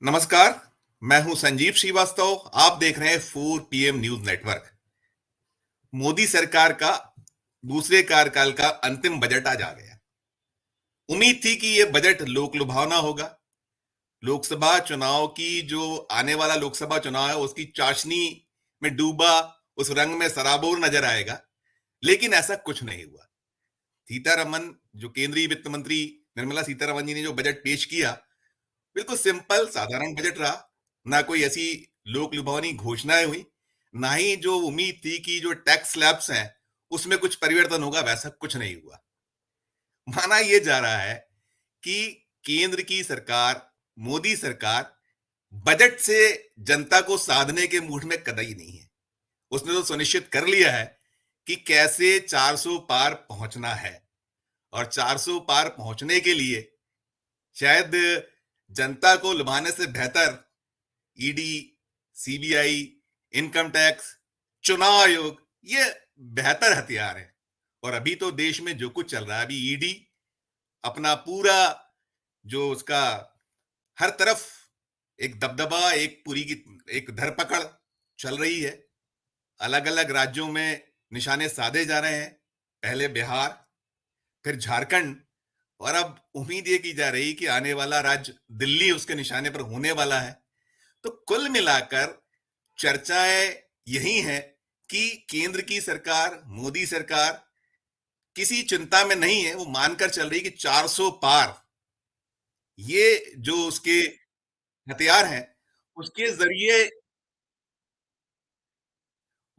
नमस्कार। मैं हूं संजीव श्रीवास्तव। आप देख रहे हैं 4 PM न्यूज नेटवर्क। मोदी सरकार का दूसरे कार्यकाल का अंतिम बजट आज आ गया। उम्मीद थी कि यह बजट लोक लुभावना होगा। लोकसभा चुनाव की जो आने वाला लोकसभा चुनाव है उसकी चाशनी में डूबा उस रंग में सराबोर नजर आएगा, लेकिन ऐसा कुछ नहीं हुआ। सीतारमन, जो केंद्रीय वित्त मंत्री निर्मला सीतारमन जी ने जो बजट पेश किया, बिल्कुल सिंपल साधारण बजट रहा। ना कोई ऐसी लोक लुभावनी घोषणाएं हुई, ना ही जो उम्मीद थी कि जो टैक्स स्लैब्स हैं उसमें कुछ परिवर्तन होगा, वैसा कुछ नहीं हुआ। माना यह जा रहा है कि केंद्र की सरकार, मोदी सरकार, बजट से जनता को साधने के मूड में कतई नहीं है। उसने तो सुनिश्चित कर लिया है कि कैसे 400 पार पहुंचना है, और 400 पार पहुंचने के लिए शायद जनता को लुभाने से बेहतर ईडी, सीबीआई, इनकम टैक्स, चुनाव आयोग ये बेहतर हथियार है। और अभी तो देश में जो कुछ चल रहा है, अभी ईडी अपना पूरा जो उसका हर तरफ एक दबदबा, एक पूरी की एक धरपकड़ चल रही है। अलग अलग राज्यों में निशाने साधे जा रहे हैं। पहले बिहार, फिर झारखंड, और अब उम्मीद ये की जा रही कि आने वाला राज्य दिल्ली उसके निशाने पर होने वाला है। तो कुल मिलाकर चर्चाएं यही हैं कि केंद्र की सरकार, मोदी सरकार किसी चिंता में नहीं है। वो मानकर चल रही कि 400 पार, ये जो उसके हथियार हैं, उसके जरिए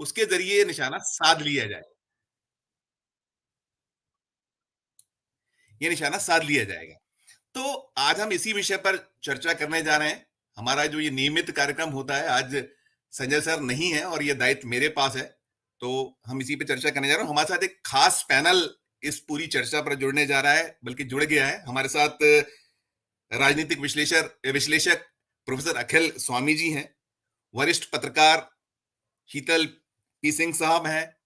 उसके जरिए निशाना साध लिया जाए। ये निशाना साध लिया जाएगा। तो आज हम इसी विषय पर चर्चा करने जा रहे हैं। हमारा जो ये नियमित कार्यक्रम होता है, आज संजय सर नहीं है और ये दायित्व मेरे पास है, तो हम इसी पे चर्चा करने जा रहे हैं। हमारे साथ एक खास पैनल इस पूरी चर्चा पर जुड़ने जा रहा है, बल्कि जुड़ गया है। हमारे साथ राजनीतिक विश्लेषक विश्लेषक प्रोफेसर अखिल स्वामी जी हैं, वरिष्ठ पत्रकार शीतल पी सिंह साहब हैं,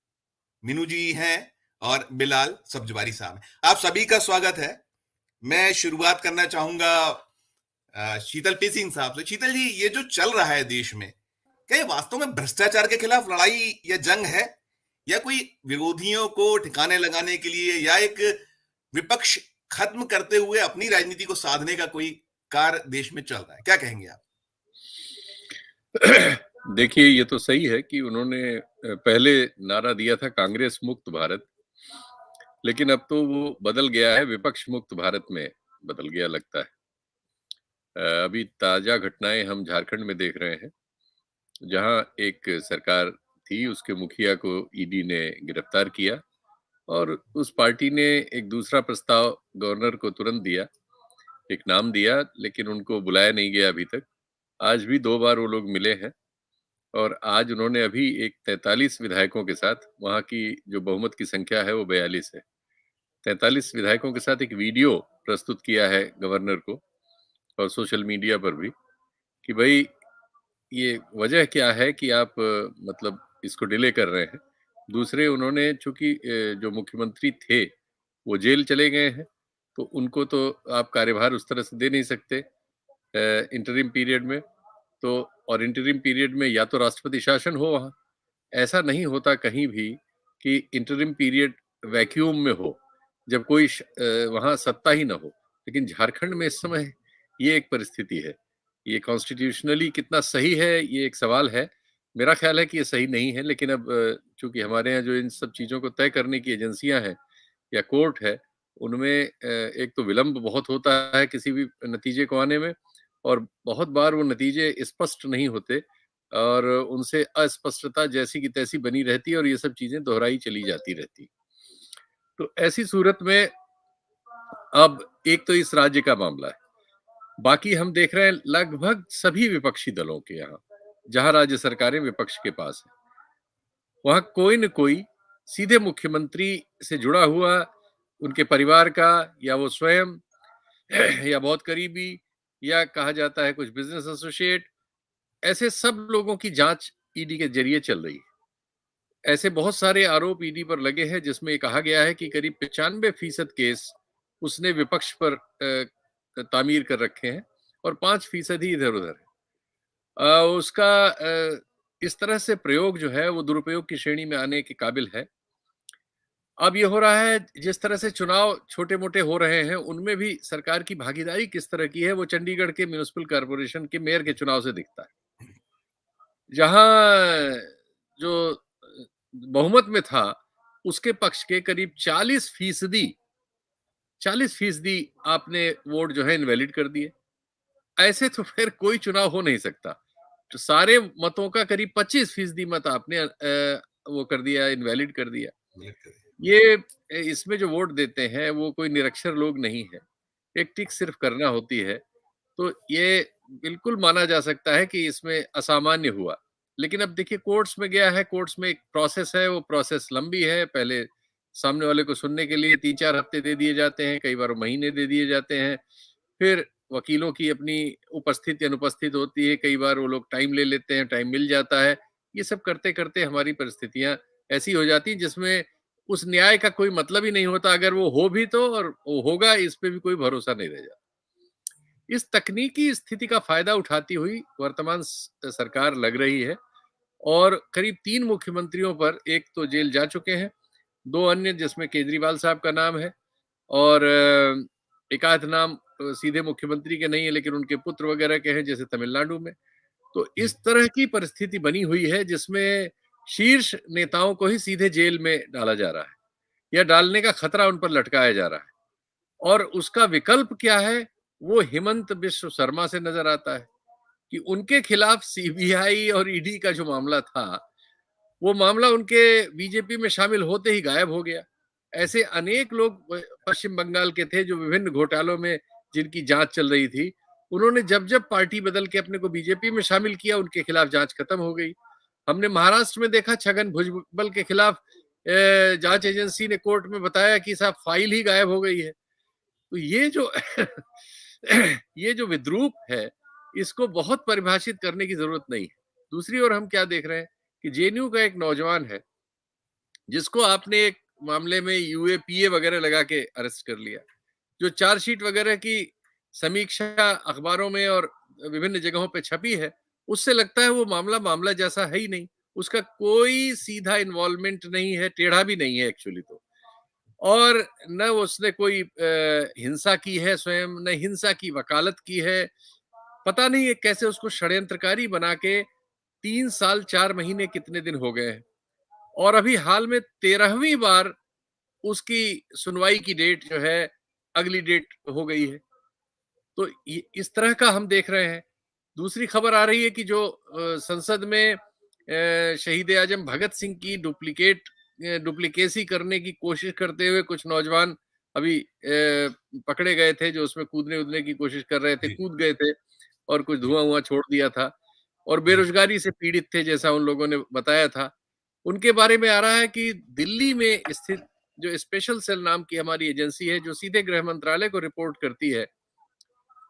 मीनू जी हैं, और बिलाल सब्जवारी साहब हैं। आप सभी का स्वागत है। मैं शुरुआत करना चाहूंगा शीतल पी सिंह साहब से। शीतल जी, ये जो चल रहा है देश में, क्या ये वास्तव में भ्रष्टाचार के खिलाफ लड़ाई या जंग है, या कोई विरोधियों को ठिकाने लगाने के लिए, या एक विपक्ष खत्म करते हुए अपनी राजनीति को साधने का कोई कार्य देश में चल रहा है? क्या कहेंगे आप? देखिए, ये तो सही है कि उन्होंने पहले नारा दिया था कांग्रेस मुक्त भारत, लेकिन अब तो वो बदल गया है, विपक्ष मुक्त भारत में बदल गया लगता है। अभी ताजा घटनाएं हम झारखंड में देख रहे हैं, जहां एक सरकार थी, उसके मुखिया को ईडी ने गिरफ्तार किया और उस पार्टी ने एक दूसरा प्रस्ताव गवर्नर को तुरंत दिया, एक नाम दिया, लेकिन उनको बुलाया नहीं गया अभी तक। आज भी 2 बार वो लोग मिले हैं और आज उन्होंने अभी एक 43 विधायकों के साथ, वहाँ की जो बहुमत की संख्या है वो 42 है, 43 विधायकों के साथ एक वीडियो प्रस्तुत किया है गवर्नर को और सोशल मीडिया पर भी, कि भाई ये वजह क्या है कि आप मतलब इसको डिले कर रहे हैं। दूसरे, उन्होंने चूंकि जो मुख्यमंत्री थे वो जेल चले गए हैं, तो उनको तो आप कार्यभार उस तरह से दे नहीं सकते इंटरिम पीरियड में। तो और इंटरिम पीरियड में या तो राष्ट्रपति शासन हो वहाँ, ऐसा नहीं होता कहीं भी कि इंटरिम पीरियड वैक्यूम में हो, जब कोई वहाँ सत्ता ही ना हो। लेकिन झारखंड में इस समय ये एक परिस्थिति है। ये कॉन्स्टिट्यूशनली कितना सही है, ये एक सवाल है। मेरा ख्याल है कि ये सही नहीं है, लेकिन अब चूंकि हमारे यहाँ जो इन सब चीज़ों को तय करने की एजेंसियां हैं या कोर्ट है, उनमें एक तो विलंब बहुत होता है किसी भी नतीजे को आने में, और बहुत बार वो नतीजे स्पष्ट नहीं होते और उनसे अस्पष्टता जैसी की तैसी बनी रहती है और ये सब चीजें दोहराई चली जाती रहती। तो ऐसी सूरत में अब एक तो इस राज्य का मामला है, बाकी हम देख रहे हैं लगभग सभी विपक्षी दलों के यहाँ, जहां राज्य सरकारें विपक्ष के पास है, वहां कोई न कोई सीधे मुख्यमंत्री से जुड़ा हुआ, उनके परिवार का या वो स्वयं या बहुत करीबी, या कहा जाता है कुछ बिजनेस एसोसिएट, ऐसे सब लोगों की जांच ईडी के जरिए चल रही है। ऐसे बहुत सारे आरोप ईडी पर लगे हैं जिसमें कहा गया है कि करीब 95% केस उसने विपक्ष पर तामीर कर रखे हैं और 5% ही इधर उधर है। उसका इस तरह से प्रयोग जो है वो दुरुपयोग की श्रेणी में आने के काबिल है। अब ये हो रहा है, जिस तरह से चुनाव छोटे मोटे हो रहे हैं उनमें भी सरकार की भागीदारी किस तरह की है वो चंडीगढ़ के म्युनिसिपल कॉर्पोरेशन के मेयर के चुनाव से दिखता है, जहां जो बहुमत में था उसके पक्ष के करीब 40% आपने वोट जो है इनवैलिड कर दिए। ऐसे तो फिर कोई चुनाव हो नहीं सकता। तो सारे मतों का करीब 25% मत आपने वो कर दिया, इनवैलिड कर दिया। ये इसमें जो वोट देते हैं वो कोई निरक्षर लोग नहीं है, एक टिक सिर्फ करना होती है। तो ये बिल्कुल माना जा सकता है कि इसमें असामान्य हुआ। लेकिन अब देखिए कोर्ट्स में गया है, कोर्ट्स में एक प्रोसेस है, वो प्रोसेस लंबी है। पहले सामने वाले को सुनने के लिए 3-4 हफ्ते दे दिए जाते हैं, कई बार महीने दे दिए जाते हैं। फिर वकीलों की अपनी उपस्थित या अनुपस्थित होती है, कई बार वो लोग टाइम ले लेते हैं, टाइम मिल जाता है। ये सब करते-करते हमारी परिस्थितियाँ ऐसी हो जाती हैं जिसमें उस न्याय का कोई मतलब ही नहीं होता, अगर वो हो भी तो, और वो होगा इस पे भी कोई भरोसा नहीं रह जाता। इस तकनीकी स्थिति का फायदा उठाती हुई वर्तमान सरकार लग रही है और करीब 3 मुख्यमंत्रियों पर, एक तो जेल जा चुके हैं, 2 अन्य जिसमें केजरीवाल साहब का नाम है और एक आध नाम सीधे मुख्यमंत्री के नहीं है लेकिन उनके पुत्र वगैरह के हैं, जैसे तमिलनाडु में। तो इस तरह की परिस्थिति बनी हुई है जिसमें शीर्ष नेताओं को ही सीधे जेल में डाला जा रहा है या डालने का खतरा उन पर लटकाया जा रहा है। और उसका विकल्प क्या है, वो हिमंत बिश्व शर्मा से नजर आता है कि उनके खिलाफ सीबीआई और ईडी का जो मामला था, वो मामला उनके बीजेपी में शामिल होते ही गायब हो गया। ऐसे अनेक लोग पश्चिम बंगाल के थे जो विभिन्न घोटालों में जिनकी जांच चल रही थी, उन्होंने जब जब पार्टी बदल के अपने को बीजेपी में शामिल किया, उनके खिलाफ जांच खत्म हो गई। हमने महाराष्ट्र में देखा, छगन भुजबल के खिलाफ जांच एजेंसी ने कोर्ट में बताया कि साहब फाइल ही गायब हो गई है। तो ये जो ये जो विद्रूप है, इसको बहुत परिभाषित करने की जरूरत नहीं है। दूसरी ओर हम क्या देख रहे हैं कि जेएनयू का एक नौजवान है जिसको आपने एक मामले में यूएपीए वगैरह लगा के अरेस्ट कर लिया, जो चार्जशीट वगैरह की समीक्षा अखबारों में और विभिन्न जगहों पे छपी है, उससे लगता है वो मामला जैसा है ही नहीं, उसका कोई सीधा इन्वॉल्वमेंट नहीं है, टेढ़ा भी नहीं है एक्चुअली तो। और न उसने कोई हिंसा की है स्वयं, न हिंसा की वकालत की है। पता नहीं है कैसे उसको षड्यंत्रकारी बना के 3 साल 4 महीने कितने दिन हो गए हैं और अभी हाल में 13वीं बार उसकी सुनवाई की डेट जो है अगली डेट हो गई है। तो इस तरह का हम देख रहे हैं। दूसरी खबर आ रही है कि जो संसद में शहीद आजम भगत सिंह की डुप्लीकेसी करने की कोशिश करते हुए कुछ नौजवान अभी पकड़े गए थे, जो उसमें कूदने की कोशिश कर रहे थे, कूद गए थे और कुछ धुआं छोड़ दिया था और बेरोजगारी से पीड़ित थे जैसा उन लोगों ने बताया था। उनके बारे में आ रहा है कि दिल्ली में स्थित जो स्पेशल सेल नाम की हमारी एजेंसी है, जो सीधे गृह मंत्रालय को रिपोर्ट करती है,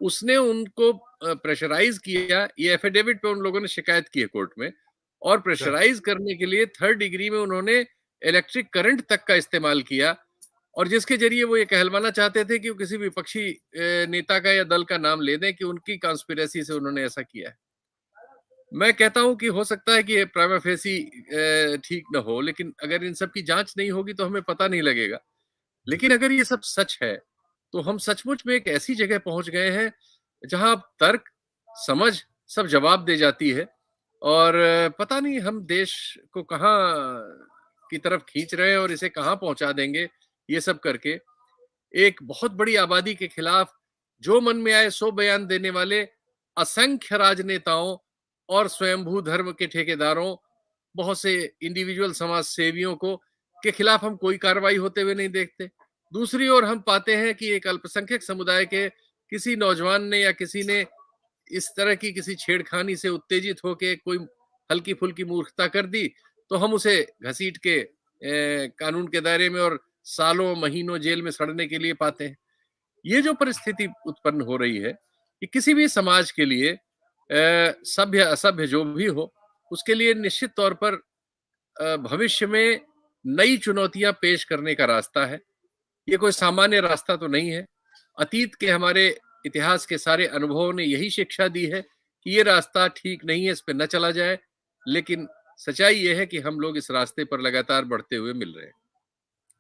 उसने उनको प्रेशराइज किया। ये एफिडेविट पे उन लोगों ने शिकायत की है कोर्ट में, और प्रेशराइज करने के लिए 3rd डिग्री में उन्होंने इलेक्ट्रिक करंट तक का इस्तेमाल किया, और जिसके जरिए वो ये कहलवाना चाहते थे कि वो किसी विपक्षी नेता का या दल का नाम ले दें कि उनकी कॉन्स्पिरेसी से उन्होंने ऐसा किया है। मैं कहता हूं कि हो सकता है कि ये प्राइमा फेसी ठीक न हो, लेकिन अगर इन सब की जांच नहीं होगी तो हमें पता नहीं लगेगा। लेकिन अगर ये सब सच है तो हम सचमुच में एक ऐसी जगह पहुंच गए हैं जहां तर्क, समझ सब जवाब दे जाती है, और पता नहीं हम देश को कहां की तरफ खींच रहे हैं और इसे कहां पहुंचा देंगे ये सब करके। एक बहुत बड़ी आबादी के खिलाफ जो मन में आए सो बयान देने वाले असंख्य राजनेताओं और स्वयंभू धर्म के ठेकेदारों, बहुत से इंडिविजुअल समाज सेवियों को के खिलाफ हम कोई कार्रवाई होते हुए नहीं देखते। दूसरी ओर हम पाते हैं कि एक अल्पसंख्यक समुदाय के किसी नौजवान ने या किसी ने इस तरह की किसी छेड़खानी से उत्तेजित होकर कोई हल्की फुल्की मूर्खता कर दी तो हम उसे घसीट के कानून के दायरे में और सालों महीनों जेल में सड़ने के लिए पाते हैं। ये जो परिस्थिति उत्पन्न हो रही है, ये किसी भी समाज के लिए सभ्य असभ्य जो भी हो, उसके लिए निश्चित तौर पर भविष्य में नई चुनौतियां पेश करने का रास्ता है। ये कोई सामान्य रास्ता तो नहीं है। अतीत के हमारे इतिहास के सारे अनुभवों ने यही शिक्षा दी है कि ये रास्ता ठीक नहीं है, इस पे न चला जाए। लेकिन सच्चाई ये है कि हम लोग इस रास्ते पर लगातार बढ़ते हुए मिल रहे हैं।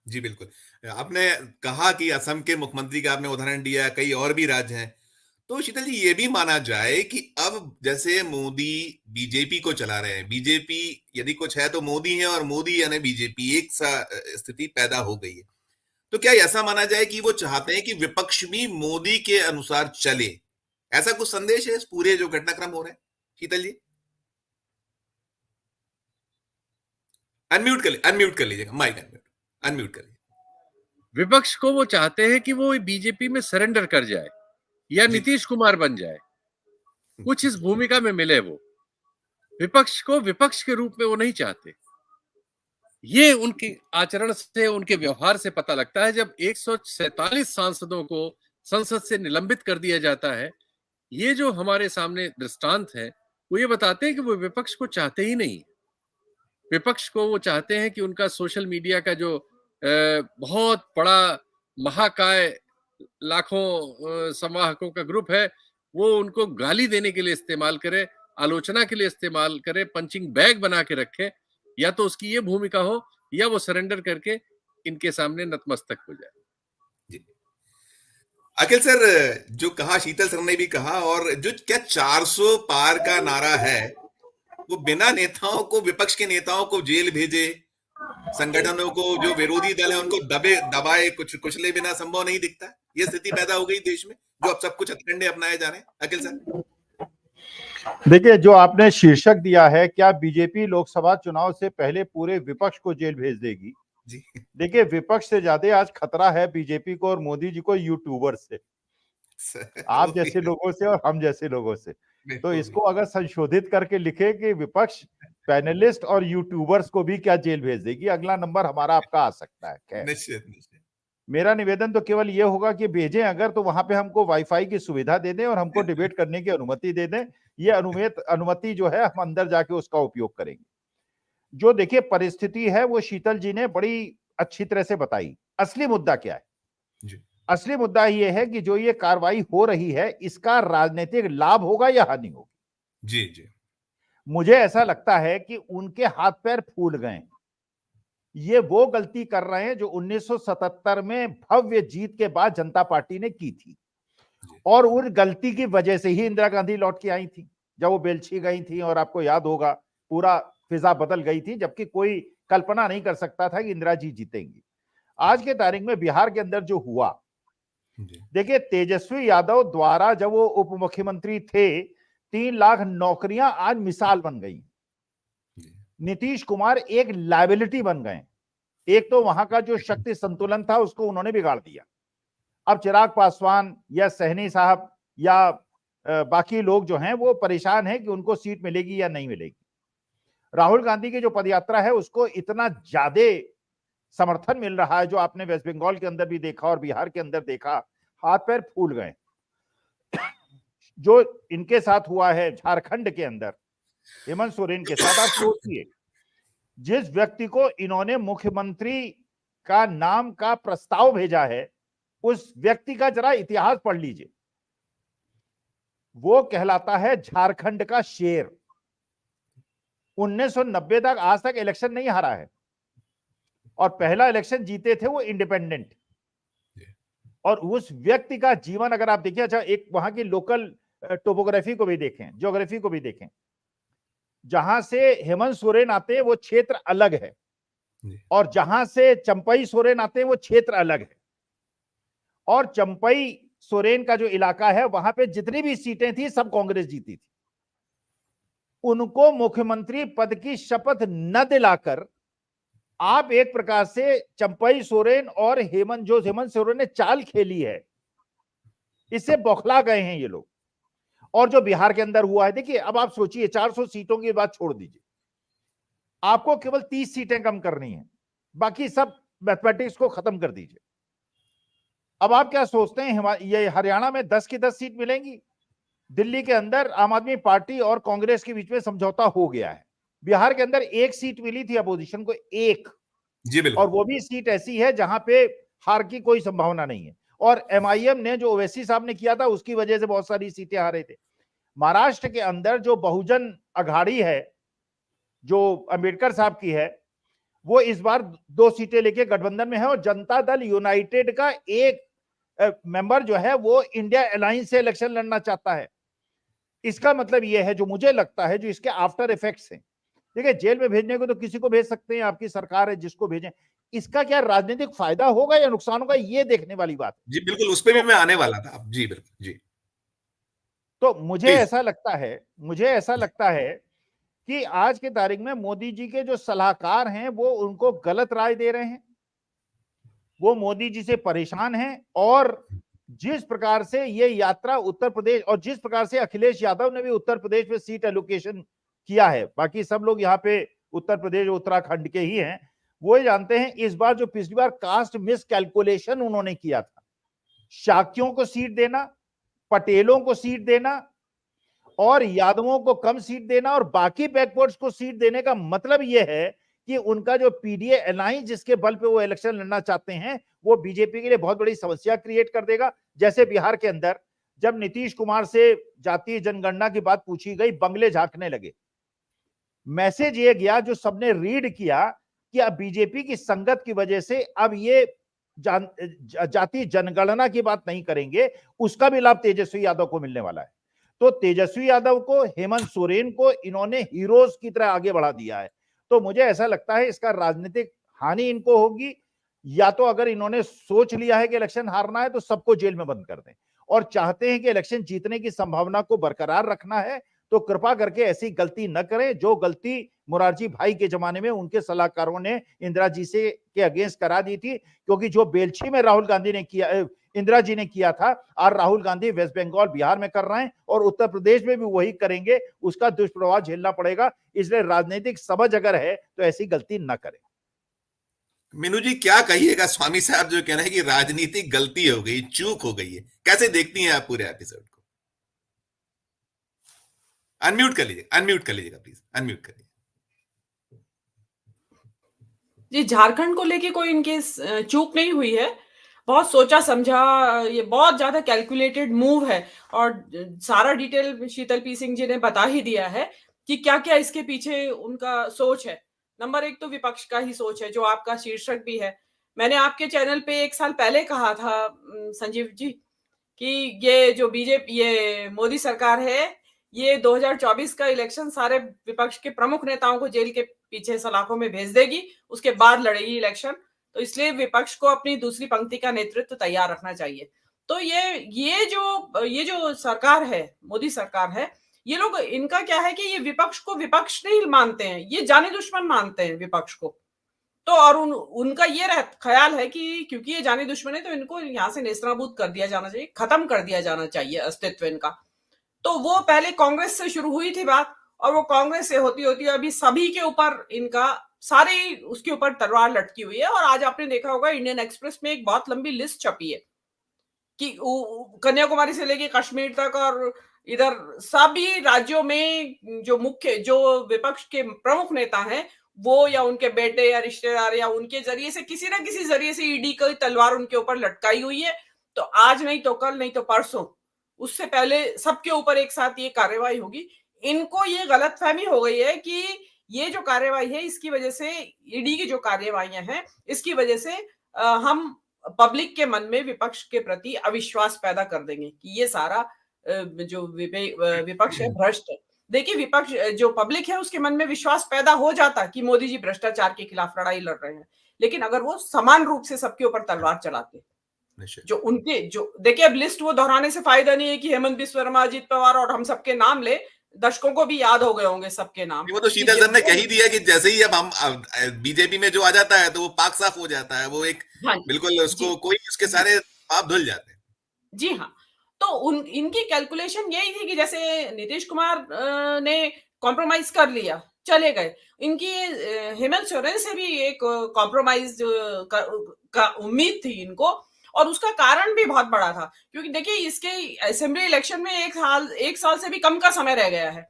जी, बिल्कुल। आपने कहा कि असम के मुख्यमंत्री का आपने उदाहरण दिया, कई और भी राज्य हैं। तो शीतल जी, ये भी माना जाए कि अब जैसे मोदी बीजेपी को चला रहे हैं, बीजेपी यदि कुछ है तो मोदी है और मोदी यानी बीजेपी, एक सा स्थिति पैदा हो गई है। तो क्या ऐसा माना जाए कि वो चाहते हैं कि विपक्ष भी मोदी के अनुसार चले? ऐसा कुछ संदेश है इस पूरे जो घटनाक्रम हो रहे हैं, शीतल जी? अनम्यूट कर लीजिएगा, माइक अनम्यूट कर लीजिए। विपक्ष को वो चाहते हैं कि वो बीजेपी में सरेंडर कर जाए या जी। नीतीश कुमार बन जाए, कुछ इस भूमिका में मिले वो। विपक्ष को विपक्ष के रूप में वो नहीं चाहते। ये उनके आचरण से, उनके व्यवहार से पता लगता है। जब 147 सांसदों को संसद से निलंबित कर दिया जाता है, ये जो हमारे सामने दृष्टांत है, वो ये बताते हैं कि वो विपक्ष को चाहते ही नहीं। विपक्ष को वो चाहते हैं कि उनका सोशल मीडिया का जो बहुत बड़ा महाकाय लाखों संवाहकों का ग्रुप है, वो उनको गाली देने के लिए इस्तेमाल करे, आलोचना के लिए इस्तेमाल करे, पंचिंग बैग बना के रखे। या तो उसकी ये भूमिका हो या वो सरेंडर करके इनके सामने नतमस्तक हो जाए। जी। अखिल सर, जो कहा शीतल सर ने भी कहा, और जो क्या 400 पार का नारा है, वो बिना नेताओं को, विपक्ष के नेताओं को जेल भेजे, संगठनों को, जो विरोधी दल है उनको दबाए, कुचले बिना संभव नहीं दिखता। ये स्थिति पैदा हो गई देश में, जो अब सब कुछ हथकंडे अपनाए जा रहे हैं। अखिल सर, देखिए, जो आपने शीर्षक दिया है, क्या बीजेपी लोकसभा चुनाव से पहले पूरे विपक्ष को जेल भेज देगी? जी। देखिए, विपक्ष से ज्यादा आज खतरा है बीजेपी को और मोदी जी को यूट्यूबर से, आप जैसे लोगों से और हम जैसे लोगों से। तो इसको अगर संशोधित करके लिखे कि विपक्ष पैनलिस्ट और यूट्यूबर्स को भी क्या जेल भेज देगी, अगला नंबर हमारा आपका आ सकता है। खैर, निश्चित निश्चित। मेरा निवेदन तो केवल ये होगा कि भेजें अगर, तो वहां पे हमको वाईफाई की सुविधा दे दें और हमको डिबेट करने की अनुमति दे दें। ये अनुमति जो है, हम अंदर जाके उसका उपयोग करेंगे। जो देखिए परिस्थिति है, वो शीतल जी ने बड़ी अच्छी तरह से बताई। असली मुद्दा क्या है? जी। असली मुद्दा ये है कि जो ये कार्रवाई हो रही है, इसका राजनीतिक लाभ होगा या हानि होगी? जी जी। मुझे ऐसा लगता है कि उनके हाथ पैर फूल गए। ये वो गलती कर रहे हैं जो 1977 में भव्य जीत के बाद जनता पार्टी ने की थी, और उन गलती की वजह से ही इंदिरा गांधी लौट के आई थी, जब वो बेलछी गई थी, और आपको याद होगा पूरा फिजा बदल गई थी, जबकि कोई कल्पना नहीं कर सकता था कि इंदिरा जी जीतेंगी। आज के तारीख में बिहार के अंदर जो हुआ, देखिए, तेजस्वी यादव द्वारा जब वो उप मुख्यमंत्री थे, 3 लाख नौकरियां आज मिसाल बन गई। नीतीश कुमार एक लायबिलिटी बन गए। एक तो वहां का जो शक्ति संतुलन था उसको उन्होंने बिगाड़ दिया। अब चिराग पासवान या सहनी साहब या बाकी लोग जो हैं वो परेशान हैं कि उनको सीट मिलेगी या नहीं मिलेगी। राहुल गांधी की जो पदयात्रा है उसको इतना ज्यादा समर्थन मिल रहा है, जो आपने वेस्ट बंगाल के अंदर भी देखा और बिहार के अंदर देखा, हाथ पैर फूल गए। जो इनके साथ हुआ है झारखंड के अंदर हेमंत सोरेन के साथ, आप सोचिए, जिस व्यक्ति को इन्होंने मुख्यमंत्री का नाम का प्रस्ताव भेजा है, उस व्यक्ति का जरा इतिहास पढ़ लीजिए। वो कहलाता है झारखंड का शेर। 1990 तक, आज तक इलेक्शन नहीं हारा है, और पहला इलेक्शन जीते थे वो इंडिपेंडेंट। और उस व्यक्ति का जीवन अगर आप देखिए, अच्छा, एक वहां की लोकल टोपोग्राफी को भी देखें, ज्योग्राफी को भी देखें, जहां से हेमंत सोरेन आते हैं वो क्षेत्र अलग है, और जहां से चंपई सोरेन आते हैं वो क्षेत्र अलग है। और चंपई सोरेन का जो इलाका है, वहां पे जितनी भी सीटें थी सब कांग्रेस जीती थी। उनको मुख्यमंत्री पद की शपथ न दिलाकर आप एक प्रकार से चंपई सोरेन और हेमंत सोरेन ने चाल खेली है, इससे बौखला गए हैं ये लोग। और जो बिहार के अंदर हुआ है, देखिए, अब आप सोचिए, 400 सीटों की बात छोड़ दीजिए, आपको केवल 30 सीटें कम करनी है, बाकी सब मैथमेटिक्स को खत्म कर दीजिए। अब आप क्या सोचते हैं, ये हरियाणा में 10 की 10 सीट मिलेंगी? दिल्ली के अंदर आम आदमी पार्टी और कांग्रेस के बीच में समझौता हो गया है। बिहार के अंदर 1 सीट मिली थी अपोजिशन को, 1। जी बिल्कुल। और वो भी सीट ऐसी है जहां पे हार की कोई संभावना नहीं है। और MIM ने जो ओवैसी साहब ने किया था उसकी वजह से बहुत सारी सीटें हारे थे। महाराष्ट्र के अंदर जो बहुजन अघाड़ी है जो अंबेडकर साहब की है, वो इस बार 2 सीटें लेके गठबंधन में है और जनता दल यूनाइटेड का एक मेंबर जो है वो इंडिया अलायंस से इलेक्शन लड़ना चाहता है। इसका मतलब ये है, जो मुझे लगता है, जो इसके आफ्टर इफेक्ट्स हैं, देखिए जेल में भेजने को तो किसी को भेज सकते हैं, आपकी सरकार है जिसको भेजें, इसका क्या राजनीतिक फायदा होगा या नुकसान होगा, ये देखने वाली बात है। जी बिल्कुल, उस पर भी मैं आने वाला था। जी बिल्कुल जी। तो मुझे प्लीज। ऐसा लगता है कि आज की तारीख में मोदी जी के जो सलाहकार हैं वो उनको गलत राय दे रहे हैं, वो मोदी जी से परेशान हैं, और जिस प्रकार से ये यात्रा उत्तर प्रदेश, और जिस प्रकार से अखिलेश यादव ने भी उत्तर प्रदेश में सीट एलोकेशन किया है, बाकी सब लोग यहाँ पे उत्तर प्रदेश उत्तराखंड के ही हैं, वो जानते हैं इस बार जो पिछली बार कास्ट मिस कैलकुलेशन उन्होंने किया था, शाक्यों को सीट देना, पटेलों को सीट देना और यादवों को कम सीट देना और बाकी बैकवर्ड्स को सीट देने का मतलब यह है कि उनका जो पीडीए अलायंस जिसके बल पे वो इलेक्शन लड़ना चाहते हैं वो बीजेपी के लिए बहुत बड़ी समस्या क्रिएट कर देगा। जैसे बिहार के अंदर जब नीतीश कुमार से जातीय जनगणना की बात पूछी गई, बंगले झांकने लगे। मैसेज ये गया जो सबने रीड किया कि अब बीजेपी की संगत की वजह से अब ये जातीय जनगणना की बात नहीं करेंगे, उसका भी लाभ तेजस्वी यादव को मिलने वाला है। तो तेजस्वी यादव को, हेमंत सोरेन को इन्होंने हीरोज की तरह आगे बढ़ा दिया है। तो मुझे ऐसा लगता है इसका राजनीतिक हानि इनको होगी, या तो अगर इन्होंने सोच लिया है कि इलेक्शन हारना है तो सबको जेल में बंद कर दें, और चाहते हैं कि इलेक्शन जीतने की संभावना को बरकरार रखना है तो कृपा करके ऐसी गलती न करें जो गलती मोरारजी भाई के जमाने में उनके सलाहकारों ने इंदिरा जी से के अगेंस्ट करा दी थी। क्योंकि जो बेलछी में राहुल गांधी ने किया, इंदिरा जी ने किया था, और राहुल गांधी वेस्ट बंगाल बिहार में कर रहे हैं और उत्तर प्रदेश में भी वही करेंगे, उसका दुष्प्रभाव झेलना पड़ेगा। इसलिए राजनीतिक समझ अगर है तो ऐसी गलती न करें। मीनू जी क्या कहिएगा, स्वामी साहब जो कह रहे हैं कि राजनीतिक गलती हो गई, चूक हो गई है, कैसे देखती हैं आप पूरे एपिसोड को? अनम्यूट कर लीजिएगा प्लीज, अनम्यूट करिए। जी, झारखंड को लेके कोई इनकी चूक नहीं हुई है, बहुत सोचा समझा, ये बहुत ज्यादा कैलकुलेटेड मूव है और सारा डिटेल शीतल पी सिंह जी ने बता ही दिया है कि क्या क्या इसके पीछे उनका सोच है। नंबर 1 तो विपक्ष का ही सोच है, जो आपका शीर्षक भी है। मैंने आपके चैनल पे 1 साल पहले कहा था संजीव जी कि ये जो बीजेपी, ये मोदी सरकार है, ये 2024 का इलेक्शन सारे विपक्ष के प्रमुख नेताओं को जेल के पीछे सलाखों में भेज देगी, उसके बाद लड़ेगी इलेक्शन। तो इसलिए विपक्ष को अपनी दूसरी पंक्ति का नेतृत्व तैयार रखना चाहिए। तो ये जो सरकार है, मोदी सरकार है, ये लोग, इनका क्या है कि ये विपक्ष को विपक्ष नहीं मानते हैं, ये जाने दुश्मन मानते हैं विपक्ष को। तो और उनका ये ख्याल है कि क्योंकि ये जाने दुश्मन है तो इनको यहाँ से नेस्तनाबूद कर दिया जाना चाहिए, खत्म कर दिया जाना चाहिए अस्तित्व इनका। तो वो पहले कांग्रेस से शुरू हुई थी बात, और वो कांग्रेस से होती होती अभी सभी के ऊपर इनका, सारे उसके ऊपर तलवार लटकी हुई है। और आज आपने देखा होगा इंडियन एक्सप्रेस में एक बहुत लंबी लिस्ट छपी है कि कन्याकुमारी से लेके कश्मीर तक और इधर सभी राज्यों में जो विपक्ष के प्रमुख नेता हैं, वो या उनके बेटे या रिश्तेदार या उनके जरिए से किसी ना किसी जरिए से ईडी की तलवार उनके ऊपर लटकाई हुई है। तो आज नहीं तो कल, नहीं तो परसों, उससे पहले सबके ऊपर एक साथ ये कार्रवाई होगी। इनको ये गलतफहमी हो गई है कि ये जो कार्रवाई है, इसकी वजह से, ईडी की जो कार्रवाइयां हैं, इसकी वजह से हम पब्लिक के मन में विपक्ष के प्रति अविश्वास पैदा कर देंगे कि ये सारा जो विपक्ष है भ्रष्ट है। देखिए, विपक्ष, जो पब्लिक है, उसके मन में विश्वास पैदा हो जाता कि मोदी जी भ्रष्टाचार के खिलाफ लड़ाई लड़ रहे हैं, लेकिन अगर वो समान रूप से सबके ऊपर तलवार चलाते, जो देखिए, अब लिस्ट वो दोहराने से फायदा नहीं है कि हेमंत बिस्व शर्मा, अजित पवार और हम सबके नाम ले, दर्शकों को भी याद हो गए होंगे सबके नाम। वो तो शीतल सर ने कही दिया कि जैसे ही अब हम बीजेपी में जो आ जाता है तो वो पाक साफ हो जाता है, वो एक बिल्कुल उसको कोई उसके सारे पाप धुल जाते हैं। जी हाँ, तो इनकी कैलकुलेशन यही थी कि जैसे नीतीश कुमार ने कॉम्प्रोमाइज कर लिया, चले गए, इनकी हेमंत सोरेन से भी एक कॉम्प्रोमाइज का उम्मीद थी इनको, और उसका कारण भी बहुत बड़ा था। क्योंकि देखिए, इसके असेंबली इलेक्शन में एक साल से भी कम का समय रह गया है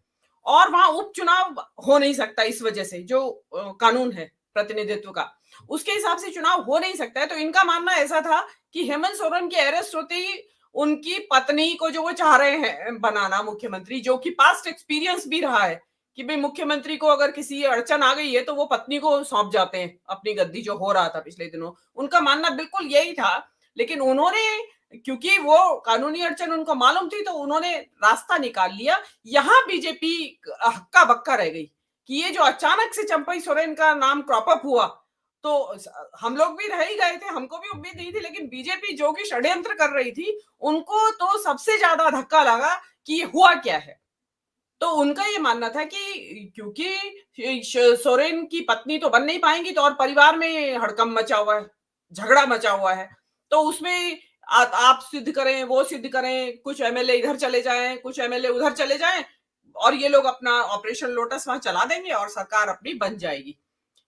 और वहां उपचुनाव हो नहीं सकता इस वजह से, जो कानून है प्रतिनिधित्व का। उसके हिसाब से चुनाव हो नहीं सकता है। तो इनका मानना ऐसा था कि हेमंत सोरेन के अरेस्ट होते ही उनकी पत्नी को जो वो चाह रहे हैं बनाना मुख्यमंत्री, जो कि पास्ट एक्सपीरियंस भी रहा है कि भाई मुख्यमंत्री को अगर किसी अड़चन आ गई है तो वो पत्नी को सौंप जाते हैं अपनी गद्दी, जो हो रहा था पिछले दिनों। उनका मानना बिल्कुल यही था, लेकिन उन्होंने, क्योंकि वो कानूनी अड़चन उनको मालूम थी, तो उन्होंने रास्ता निकाल लिया। यहां बीजेपी हक्का बक्का रह गई कि ये जो अचानक से चंपई सोरेन का नाम क्रॉप अप हुआ, तो हम लोग भी रह ही गए थे, हमको भी उम्मीद नहीं थी, लेकिन बीजेपी जो कि षड्यंत्र कर रही थी उनको तो सबसे ज्यादा धक्का लगा कि ये हुआ क्या है। तो उनका ये मानना था कि क्योंकि सोरेन की पत्नी तो बन नहीं पाएंगी, तो और परिवार में हड़कंप मचा हुआ है, झगड़ा मचा हुआ है, तो उसमें आप सिद्ध करें, वो सिद्ध करें, कुछ एमएलए इधर चले जाएं, कुछ एमएलए उधर चले जाएं, और ये लोग अपना ऑपरेशन लोटस वहां चला देंगे और सरकार अपनी बन जाएगी,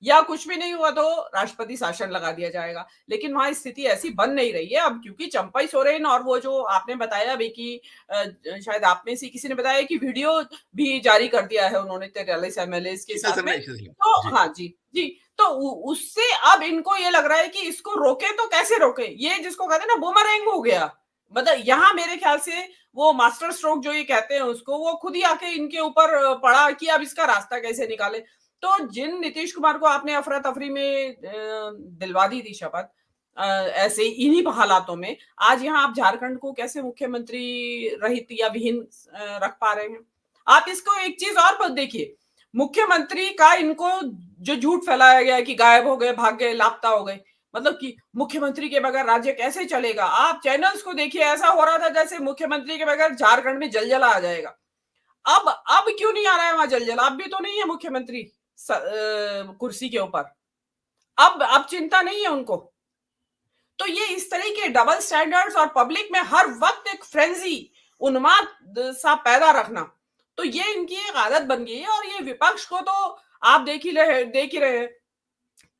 या कुछ भी नहीं हुआ तो राष्ट्रपति शासन लगा दिया जाएगा। लेकिन वहां स्थिति ऐसी बन नहीं रही है अब, क्योंकि चंपई सोरेन और वो जो आपने बताया भी कि शायद आप में से किसी ने बताया कि वीडियो भी जारी कर दिया है उन्होंने 43 एमएलए के साथ में। तो हाँ जी जी, तो उससे अब इनको ये लग रहा है कि इसको रोके तो कैसे रोके, ये जिसको कहते हैं ना बूमरैंग हो गया। मतलब यहाँ मेरे ख्याल से वो मास्टर स्ट्रोक जो ये कहते हैं उसको, वो खुद ही आके इनके ऊपर पड़ा कि अब इसका रास्ता कैसे निकाले। तो जिन नीतीश कुमार को आपने अफरा तफरी में दिलवा दी थी शपथ, ऐसे इन्हीं हालातों में आज यहाँ आप झारखंड को कैसे मुख्यमंत्री रहित या विहीन रख पा रहे हैं? आप इसको एक चीज और देखिए, मुख्यमंत्री का इनको जो झूठ फैलाया गया है कि गायब हो गए, भाग गए, लापता हो गए, मतलब कि मुख्यमंत्री के बगैर राज्य कैसे चलेगा। आप चैनल्स को देखिए, ऐसा हो रहा था जैसे मुख्यमंत्री के बगैर झारखंड में जलजला आ जाएगा। अब क्यों नहीं आ रहा है वहां जलजल? अब भी तो नहीं है मुख्यमंत्री कुर्सी के ऊपर, अब चिंता नहीं है उनको। तो ये इस तरह के डबल स्टैंडर्ड्स और पब्लिक में हर वक्त एक फ्रेंजी, उन्माद सा पैदा रखना, तो ये इनकी एक आदत बन गई है। और ये विपक्ष को तो आप देख ही रहे हैं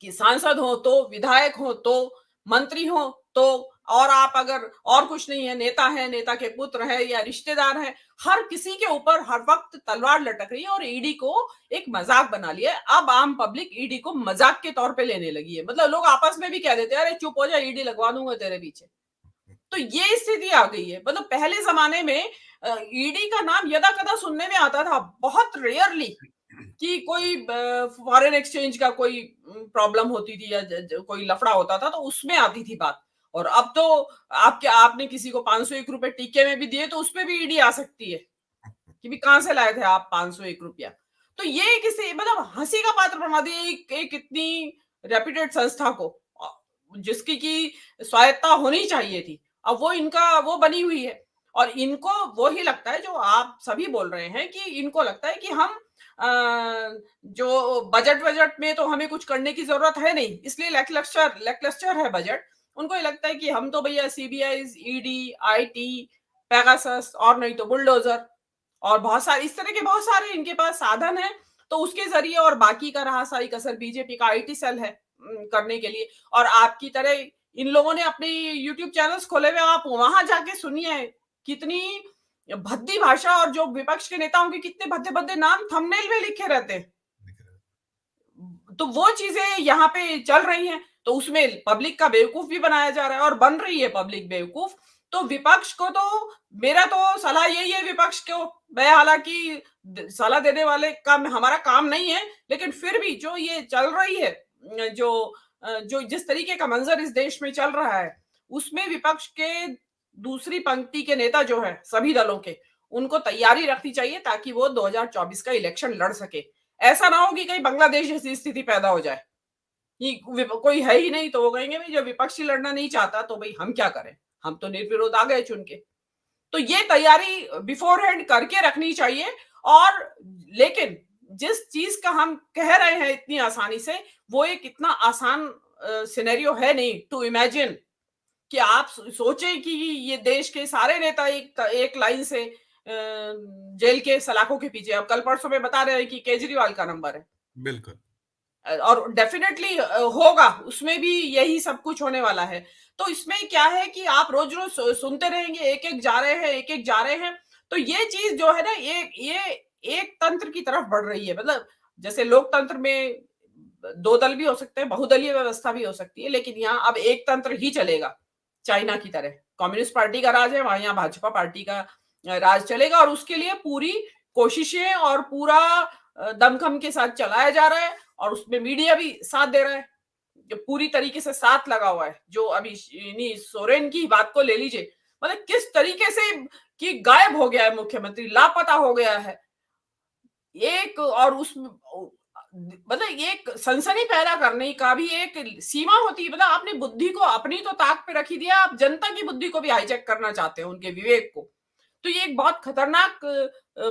कि सांसद हो तो, विधायक हो तो, मंत्री हो तो, और आप अगर और कुछ नहीं है, नेता है, नेता के पुत्र है या रिश्तेदार है, हर किसी के ऊपर हर वक्त तलवार लटक रही है और ईडी को एक मजाक बना लिया है। अब आम पब्लिक ईडी को मजाक के तौर पे लेने लगी है, मतलब लोग आपस में भी कह देते हैं अरे चुप हो जा, ईडी लगवा दूंगा तेरे पीछे। तो ये स्थिति आ गई है। मतलब पहले जमाने में ईडी का नाम यदा कदा सुनने में आता था, बहुत रेयरली कि कोई फॉरेन एक्सचेंज का कोई प्रॉब्लम होती थी या कोई लफड़ा होता था तो उसमें आती थी बात। और अब तो आपने किसी को 501 रुपए टीके में भी दिए तो उसपे भी ईडी आ सकती है कि भी कहां से लाए थे आप 501 रुपया। तो ये किसी मतलब हंसी का पात्र बना दिया एक इतनी रेप्यूटेड संस्था को, जिसकी की स्वायत्ता होनी चाहिए थी, अब वो इनका वो बनी हुई है। और इनको वो ही लगता है जो आप सभी बोल रहे हैं कि इनको लगता है कि हम जो बजट में तो हमें कुछ करने की जरूरत है नहीं, इसलिए लैकलस्टर है बजट। उनको ये लगता है कि हम तो भैया सीबीआई, ईडी, आईटी, पेगासस और नहीं तो बुलडोजर और बहुत सारे इस तरह के बहुत सारे इनके पास साधन है, तो उसके जरिए, और बाकी का रहा सारी कसर बीजेपी का आईटी सेल है करने के लिए। और आपकी तरह इन लोगों ने अपने यूट्यूब चैनल्स खोले हुए, आप वहां जाके सुनिए कितनी भद्दी भाषा, और जो विपक्ष के नेताओं के कितने भद्दे भद्दे नाम थंबनेल में लिखे रहते हैं। तो वो चीजें यहाँ पे चल रही हैं, तो उसमें पब्लिक का बेवकूफ भी बनाया जा रहा है और बन रही है पब्लिक बेवकूफ। तो विपक्ष को तो मेरा तो सलाह यही है, विपक्ष को, मैं हालांकि सलाह देने वाले का हमारा काम नहीं है, लेकिन फिर भी जो ये चल रही है, जो जिस तरीके का मंजर इस देश में चल रहा है, उसमें विपक्ष के दूसरी पंक्ति के नेता जो है सभी दलों के, उनको तैयारी रखनी चाहिए ताकि वो 2024 का इलेक्शन लड़ सके। ऐसा ना हो कि कहीं बांग्लादेश जैसी स्थिति पैदा हो जाए कि कोई है ही नहीं, तो वो कहेंगे भाई जब विपक्षी लड़ना नहीं चाहता तो भाई हम क्या करें, हम तो निर्विरोध आ गए चुन के। तो ये तैयारी बिफोर हैंड करके रखनी चाहिए। और लेकिन जिस चीज का हम कह रहे हैं इतनी आसानी से, वो एक इतना आसान सिनेरियो है नहीं टू इमेजिन कि आप सोचें कि ये देश के सारे नेता एक लाइन से जेल के सलाखों के पीछे। अब कल परसों में बता रहे हैं कि केजरीवाल का नंबर है, बिल्कुल, और डेफिनेटली होगा, उसमें भी यही सब कुछ होने वाला है। तो इसमें क्या है कि आप रोज रोज सुनते रहेंगे एक एक जा रहे हैं, तो ये चीज जो है ना, ये एक तंत्र की तरफ बढ़ रही है। मतलब जैसे लोकतंत्र में दो दल भी हो सकते हैं, बहुदलीय व्यवस्था भी हो सकती है, लेकिन यहाँ अब एक तंत्र ही चलेगा चाइना की तरह। कम्युनिस्ट पार्टी का राज है वहां, यहाँ भाजपा पार्टी का राज चलेगा और उसके लिए पूरी कोशिशें और पूरा दमखम के साथ चलाया जा रहा है और उसमें मीडिया भी साथ दे रहा है, जो पूरी तरीके से साथ लगा हुआ है। जो अभी सोरेन की बात को ले लीजिए, मतलब किस तरीके से कि गायब हो गया है मुख्यमंत्री, लापता हो गया है एक, और उस मतलब एक सनसनी पैदा करने का भी एक सीमा होती है। मतलब आपने बुद्धि को अपनी तो ताक पे रखी दिया, आप जनता की बुद्धि को भी हाईजैक करना चाहते हैं, उनके विवेक को। तो ये एक बहुत खतरनाक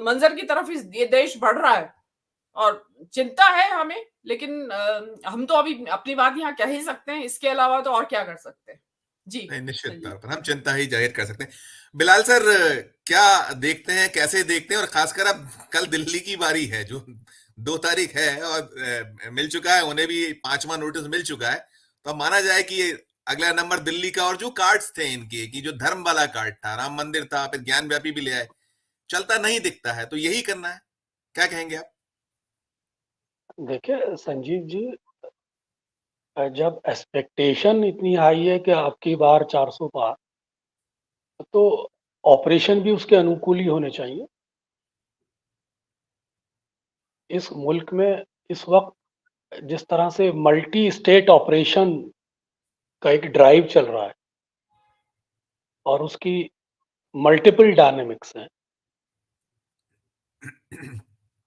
मंजर की तरफ ये देश बढ़ रहा है और चिंता है हमें, लेकिन हम तो अभी अपनी बात यहाँ कह ही सकते हैं, इसके अलावा तो और क्या कर सकते हैं। जी नहीं, निश्चित तौर पर हम चिंता ही जाहिर कर सकते हैं। बिलाल सर, क्या देखते हैं, कैसे देखते हैं, और खासकर अब कल दिल्ली की बारी है, जो 2 तारीख है और मिल चुका है, उन्हें भी 5वां नोटिस मिल चुका है, तो अब माना जाए कि ये अगला नंबर दिल्ली का, और जो कार्ड्स थे इनके, कि जो धर्म वाला कार्ड था, राम मंदिर था, फिर ज्ञान व्यापी भी ले आए, चलता नहीं दिखता है, तो यही करना है, क्या कहेंगे आप? देखिए संजीव जी, जब एक्सपेक्टेशन इतनी हाई है कि आपकी बार 400 पार, तो ऑपरेशन भी उसके अनुकूल ही होने चाहिए। इस मुल्क में इस वक्त जिस तरह से मल्टी स्टेट ऑपरेशन का एक ड्राइव चल रहा है और उसकी मल्टीपल डायनेमिक्स हैं,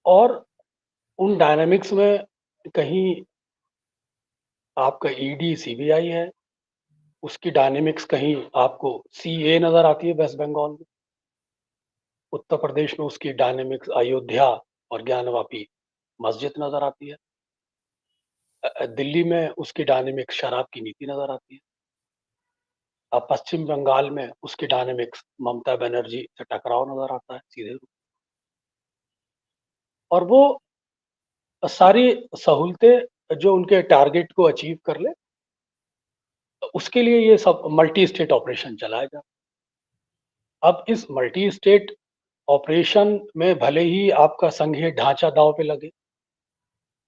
और उन डायनेमिक्स में कहीं आपका ईडी सीबीआई है, उसकी डायनेमिक्स कहीं आपको सीए नजर आती है वेस्ट बंगाल में, उत्तर प्रदेश में उसकी डायनेमिक्स अयोध्या और ज्ञानवापी मस्जिद नजर आती है, दिल्ली में उसकी डायनेमिक्स शराब की नीति नजर आती है, अब पश्चिम बंगाल में उसकी डायनेमिक्स ममता बनर्जी से टकराव नजर आता है सीधे रूप, और वो सारी सहूलतें जो उनके टारगेट को अचीव कर ले, उसके लिए ये सब मल्टी स्टेट ऑपरेशन चलाया जाए। अब इस मल्टी स्टेट ऑपरेशन में भले ही आपका संघीय ढांचा दांव पे लगे,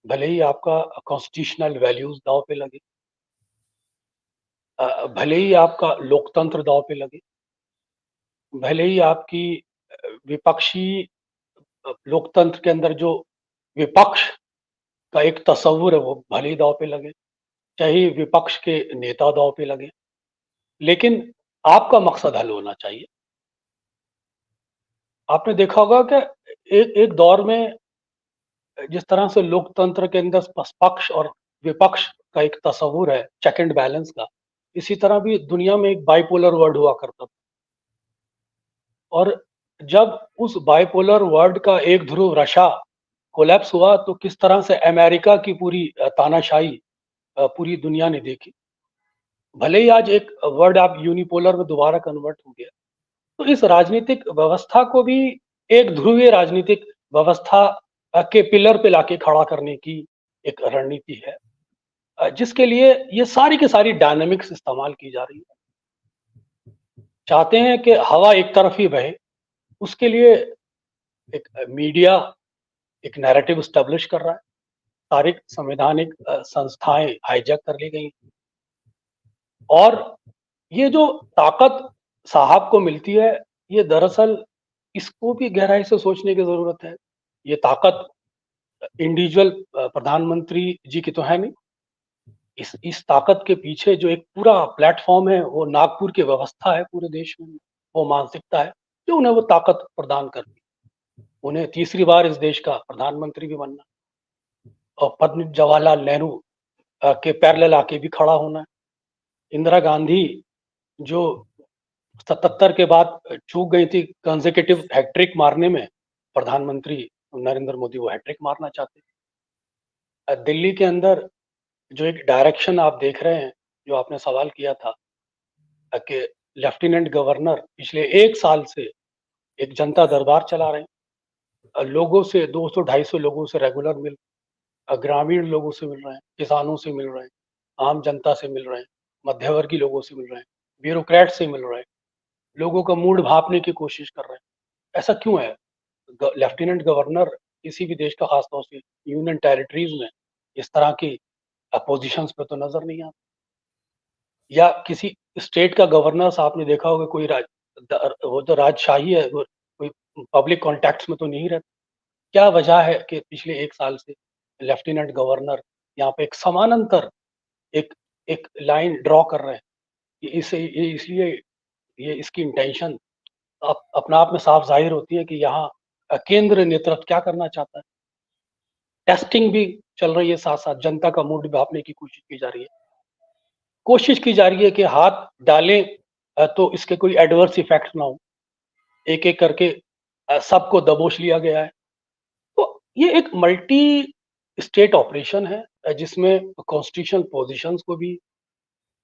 भले ही आपका कॉन्स्टिट्यूशनल वैल्यूज दांव पे लगे, भले ही आपका लोकतंत्र दांव पे लगे, भले ही आपकी विपक्षी लोकतंत्र के अंदर जो विपक्ष का एक तस्वुर है वो भले ही दांव पे लगे, चाहे विपक्ष के नेता दांव पे लगे, लेकिन आपका मकसद हल होना चाहिए। आपने देखा होगा कि एक दौर में जिस तरह से लोकतंत्र के अंदर पक्ष और विपक्ष का एक तस्वुर है चेक एंड बैलेंस का, इसी तरह भी दुनिया में एक बाइपोलर वर्ल्ड हुआ करता था, और जब उस बाइपोलर वर्ल्ड का एक ध्रुव रशा कोलैप्स हुआ, तो किस तरह से अमेरिका की पूरी तानाशाही पूरी दुनिया ने देखी। भले ही आज एक वर्ड आप यूनिपोलर में दोबारा कन्वर्ट हो गया, तो इस राजनीतिक व्यवस्था को भी एक ध्रुवीय राजनीतिक व्यवस्था के पिलर पे लाके खड़ा करने की एक रणनीति है, जिसके लिए ये सारी की सारी डायनामिक्स इस्तेमाल की जा रही है। चाहते हैं कि हवा एक तरफ ही बहे, उसके लिए एक मीडिया एक नैरेटिव एस्टेब्लिश कर रहा है, सारी संवैधानिक संस्थाएं हाईजैक कर ली गई, और ये जो ताकत साहब को मिलती है, ये दरअसल इसको भी गहराई से सोचने की जरूरत है। ये ताकत इंडिविजुअल प्रधानमंत्री जी की तो है नहीं, इस ताकत के पीछे जो एक पूरा प्लेटफॉर्म है, वो नागपुर की व्यवस्था है पूरे देश में, वो मानसिकता है जो उन्हें वो ताकत प्रदान करती है। उन्हें तीसरी बार इस देश का प्रधानमंत्री भी बनना, और पंडित जवाहरलाल नेहरू के पैरेलल आके भी खड़ा होना है। इंदिरा गांधी जो 77 के बाद चूक गई थी कंसेक्यूटिव हैट्रिक मारने में, प्रधानमंत्री नरेंद्र मोदी वो हैट्रिक मारना चाहते हैं। दिल्ली के अंदर जो एक डायरेक्शन आप देख रहे हैं, जो आपने सवाल किया था कि लेफ्टिनेंट गवर्नर पिछले 1 साल से एक जनता दरबार चला रहे हैं, लोगों से 200-250 लोगों से रेगुलर ग्रामीण लोगों से मिल रहे हैं, किसानों से मिल रहे हैं, आम जनता से मिल रहे हैं, मध्यवर्गीय लोगों से मिल रहे हैं, ब्यूरोक्रेट से मिल रहे हैं, लोगों का मूड भांपने की कोशिश कर रहे हैं। ऐसा क्यों है? लेफ्टिनेंट गवर्नर किसी भी देश का, खासतौर से यूनियन टेरिटरीज में इस तरह की पोजीशंस पे तो नजर नहीं आती। या किसी स्टेट का गवर्नर आपने देखा होगा, कोई वो तो राजशाही है, वो कोई पब्लिक कॉन्टैक्ट्स में तो नहीं रहता। क्या वजह है कि पिछले 1 साल से लेफ्टिनेंट गवर्नर यहाँ पे एक समानांतर एक एक लाइन ड्रॉ कर रहे हैं कि इसलिए ये इसकी इंटेंशन अपने आप में साफ जाहिर होती है कि यहाँ केंद्र नेतृत्व क्या करना चाहता है। टेस्टिंग भी चल रही है, साथ साथ जनता का मूड भापने की कोशिश की जा रही है। कोशिश की जा रही है कि हाथ डालें तो इसके कोई एडवर्स इफेक्ट ना हो। एक एक करके सबको दबोच लिया गया है। तो ये एक मल्टी स्टेट ऑपरेशन है जिसमें कॉन्स्टिट्यूशनल पोजीशंस को भी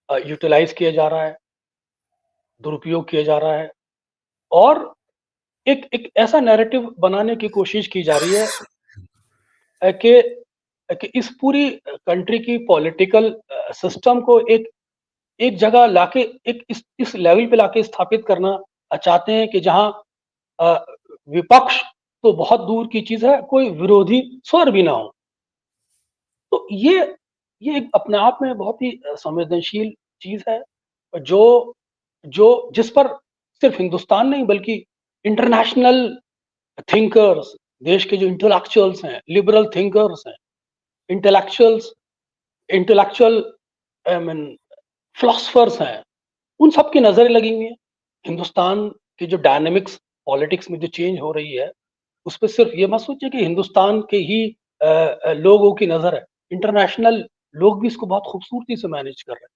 यूटिलाइज किया जा रहा है, दुरुपयोग किया जा रहा है, और एक एक ऐसा नैरेटिव बनाने की कोशिश की जा रही है कि इस पूरी कंट्री की पॉलिटिकल सिस्टम को एक एक जगह लाके एक इस लेवल पे लाके स्थापित करना चाहते हैं कि जहां विपक्ष तो बहुत दूर की चीज है, कोई विरोधी स्वर भी ना हो। तो ये एक अपने आप में बहुत ही संवेदनशील चीज है, जो जो जिस पर सिर्फ हिंदुस्तान नहीं बल्कि इंटरनेशनल थिंकर्स, देश के जो इंटेलेक्चुअल्स हैं, लिबरल थिंकर्स हैं, intellectuals intellectual I mean philosophers हैं, उन सब की नजरें लगी हुई हैं। हिंदुस्तान की जो डायनेमिक्स पॉलिटिक्स में जो चेंज हो रही है, उस पर सिर्फ ये मत सोचिए कि हिंदुस्तान के ही लोगों की नजर है, इंटरनेशनल लोग भी इसको बहुत खूबसूरती से मैनेज कर रहे हैं।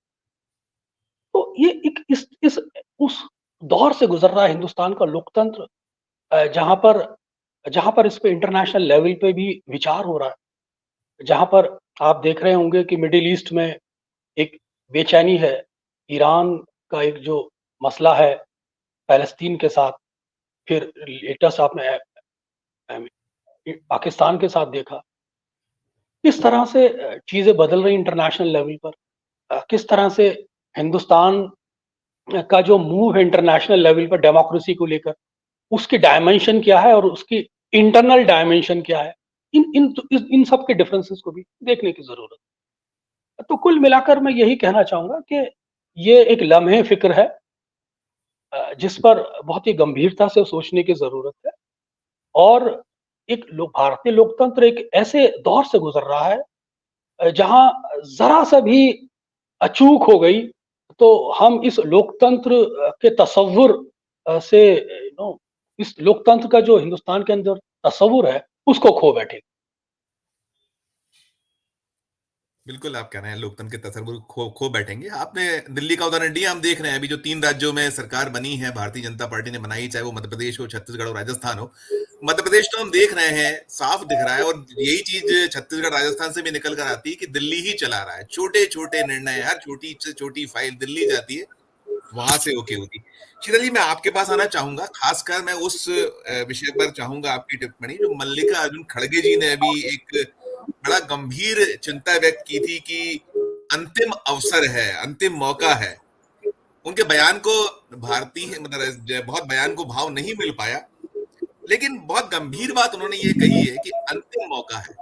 तो ये एक इस उस दौर से गुजर रहा है हिंदुस्तान का लोकतंत्र, जहां पर इस पे इंटरनेशनल लेवल पे भी विचार हो रहा है, जहां पर आप देख रहे होंगे कि मिडिल ईस्ट में एक बेचैनी है। ईरान का एक जो मसला है पैलेस्तीन के साथ, फिर लेटेस्ट आपने पाकिस्तान के साथ देखा, किस तरह से चीजें बदल रही इंटरनेशनल लेवल पर, किस तरह से हिंदुस्तान का जो मूव है इंटरनेशनल लेवल पर डेमोक्रेसी को लेकर, उसकी डायमेंशन क्या है और उसकी इंटरनल डायमेंशन क्या है, इन सब के डिफरेंसेस को भी देखने की जरूरत है। तो कुल मिलाकर मैं यही कहना चाहूंगा कि ये एक लम्हे फिक्र है जिस पर बहुत ही गंभीरता से सोचने की जरूरत है, और एक भारतीय लोकतंत्र एक ऐसे दौर से गुजर रहा है जहां जरा सा भी अचूक हो गई तो हम इस लोकतंत्र के तसव्वुर से इस लोकतंत्र का जो हिंदुस्तान के अंदर तसव्वुर है उसको खो बैठे। बिल्कुल आप कह रहे हैं लोकतंत्र के तसव्वुर खो बैठेंगे। आपने दिल्ली का उदाहरण दिया, हम देख रहे हैं अभी जो 3 राज्यों में सरकार बनी है, भारतीय जनता पार्टी ने बनाई, चाहे वो मध्य प्रदेश हो, छत्तीसगढ़ हो, राजस्थान हो। मध्य प्रदेश तो हम देख रहे हैं साफ दिख रहा है, और यही चीज छत्तीसगढ़ राजस्थान से भी निकल कर आती है कि दिल्ली ही चला रहा है। छोटे छोटे निर्णय, हर छोटी से छोटी फाइल दिल्ली जाती है, वहां से ओके होती। शीतल जी, मैं आपके पास आना चाहूंगा, खासकर मैं उस विषय पर चाहूंगा आपकी टिप्पणी जो मल्लिका अर्जुन खड़गे जी ने अभी एक बड़ा गंभीर चिंता व्यक्त की थी कि अंतिम अवसर है, अंतिम मौका है। उनके बयान को भारतीय मतलब बहुत बयान को भाव नहीं मिल पाया, लेकिन बहुत गंभीर बात उन्होंने ये कही है कि अंतिम मौका है।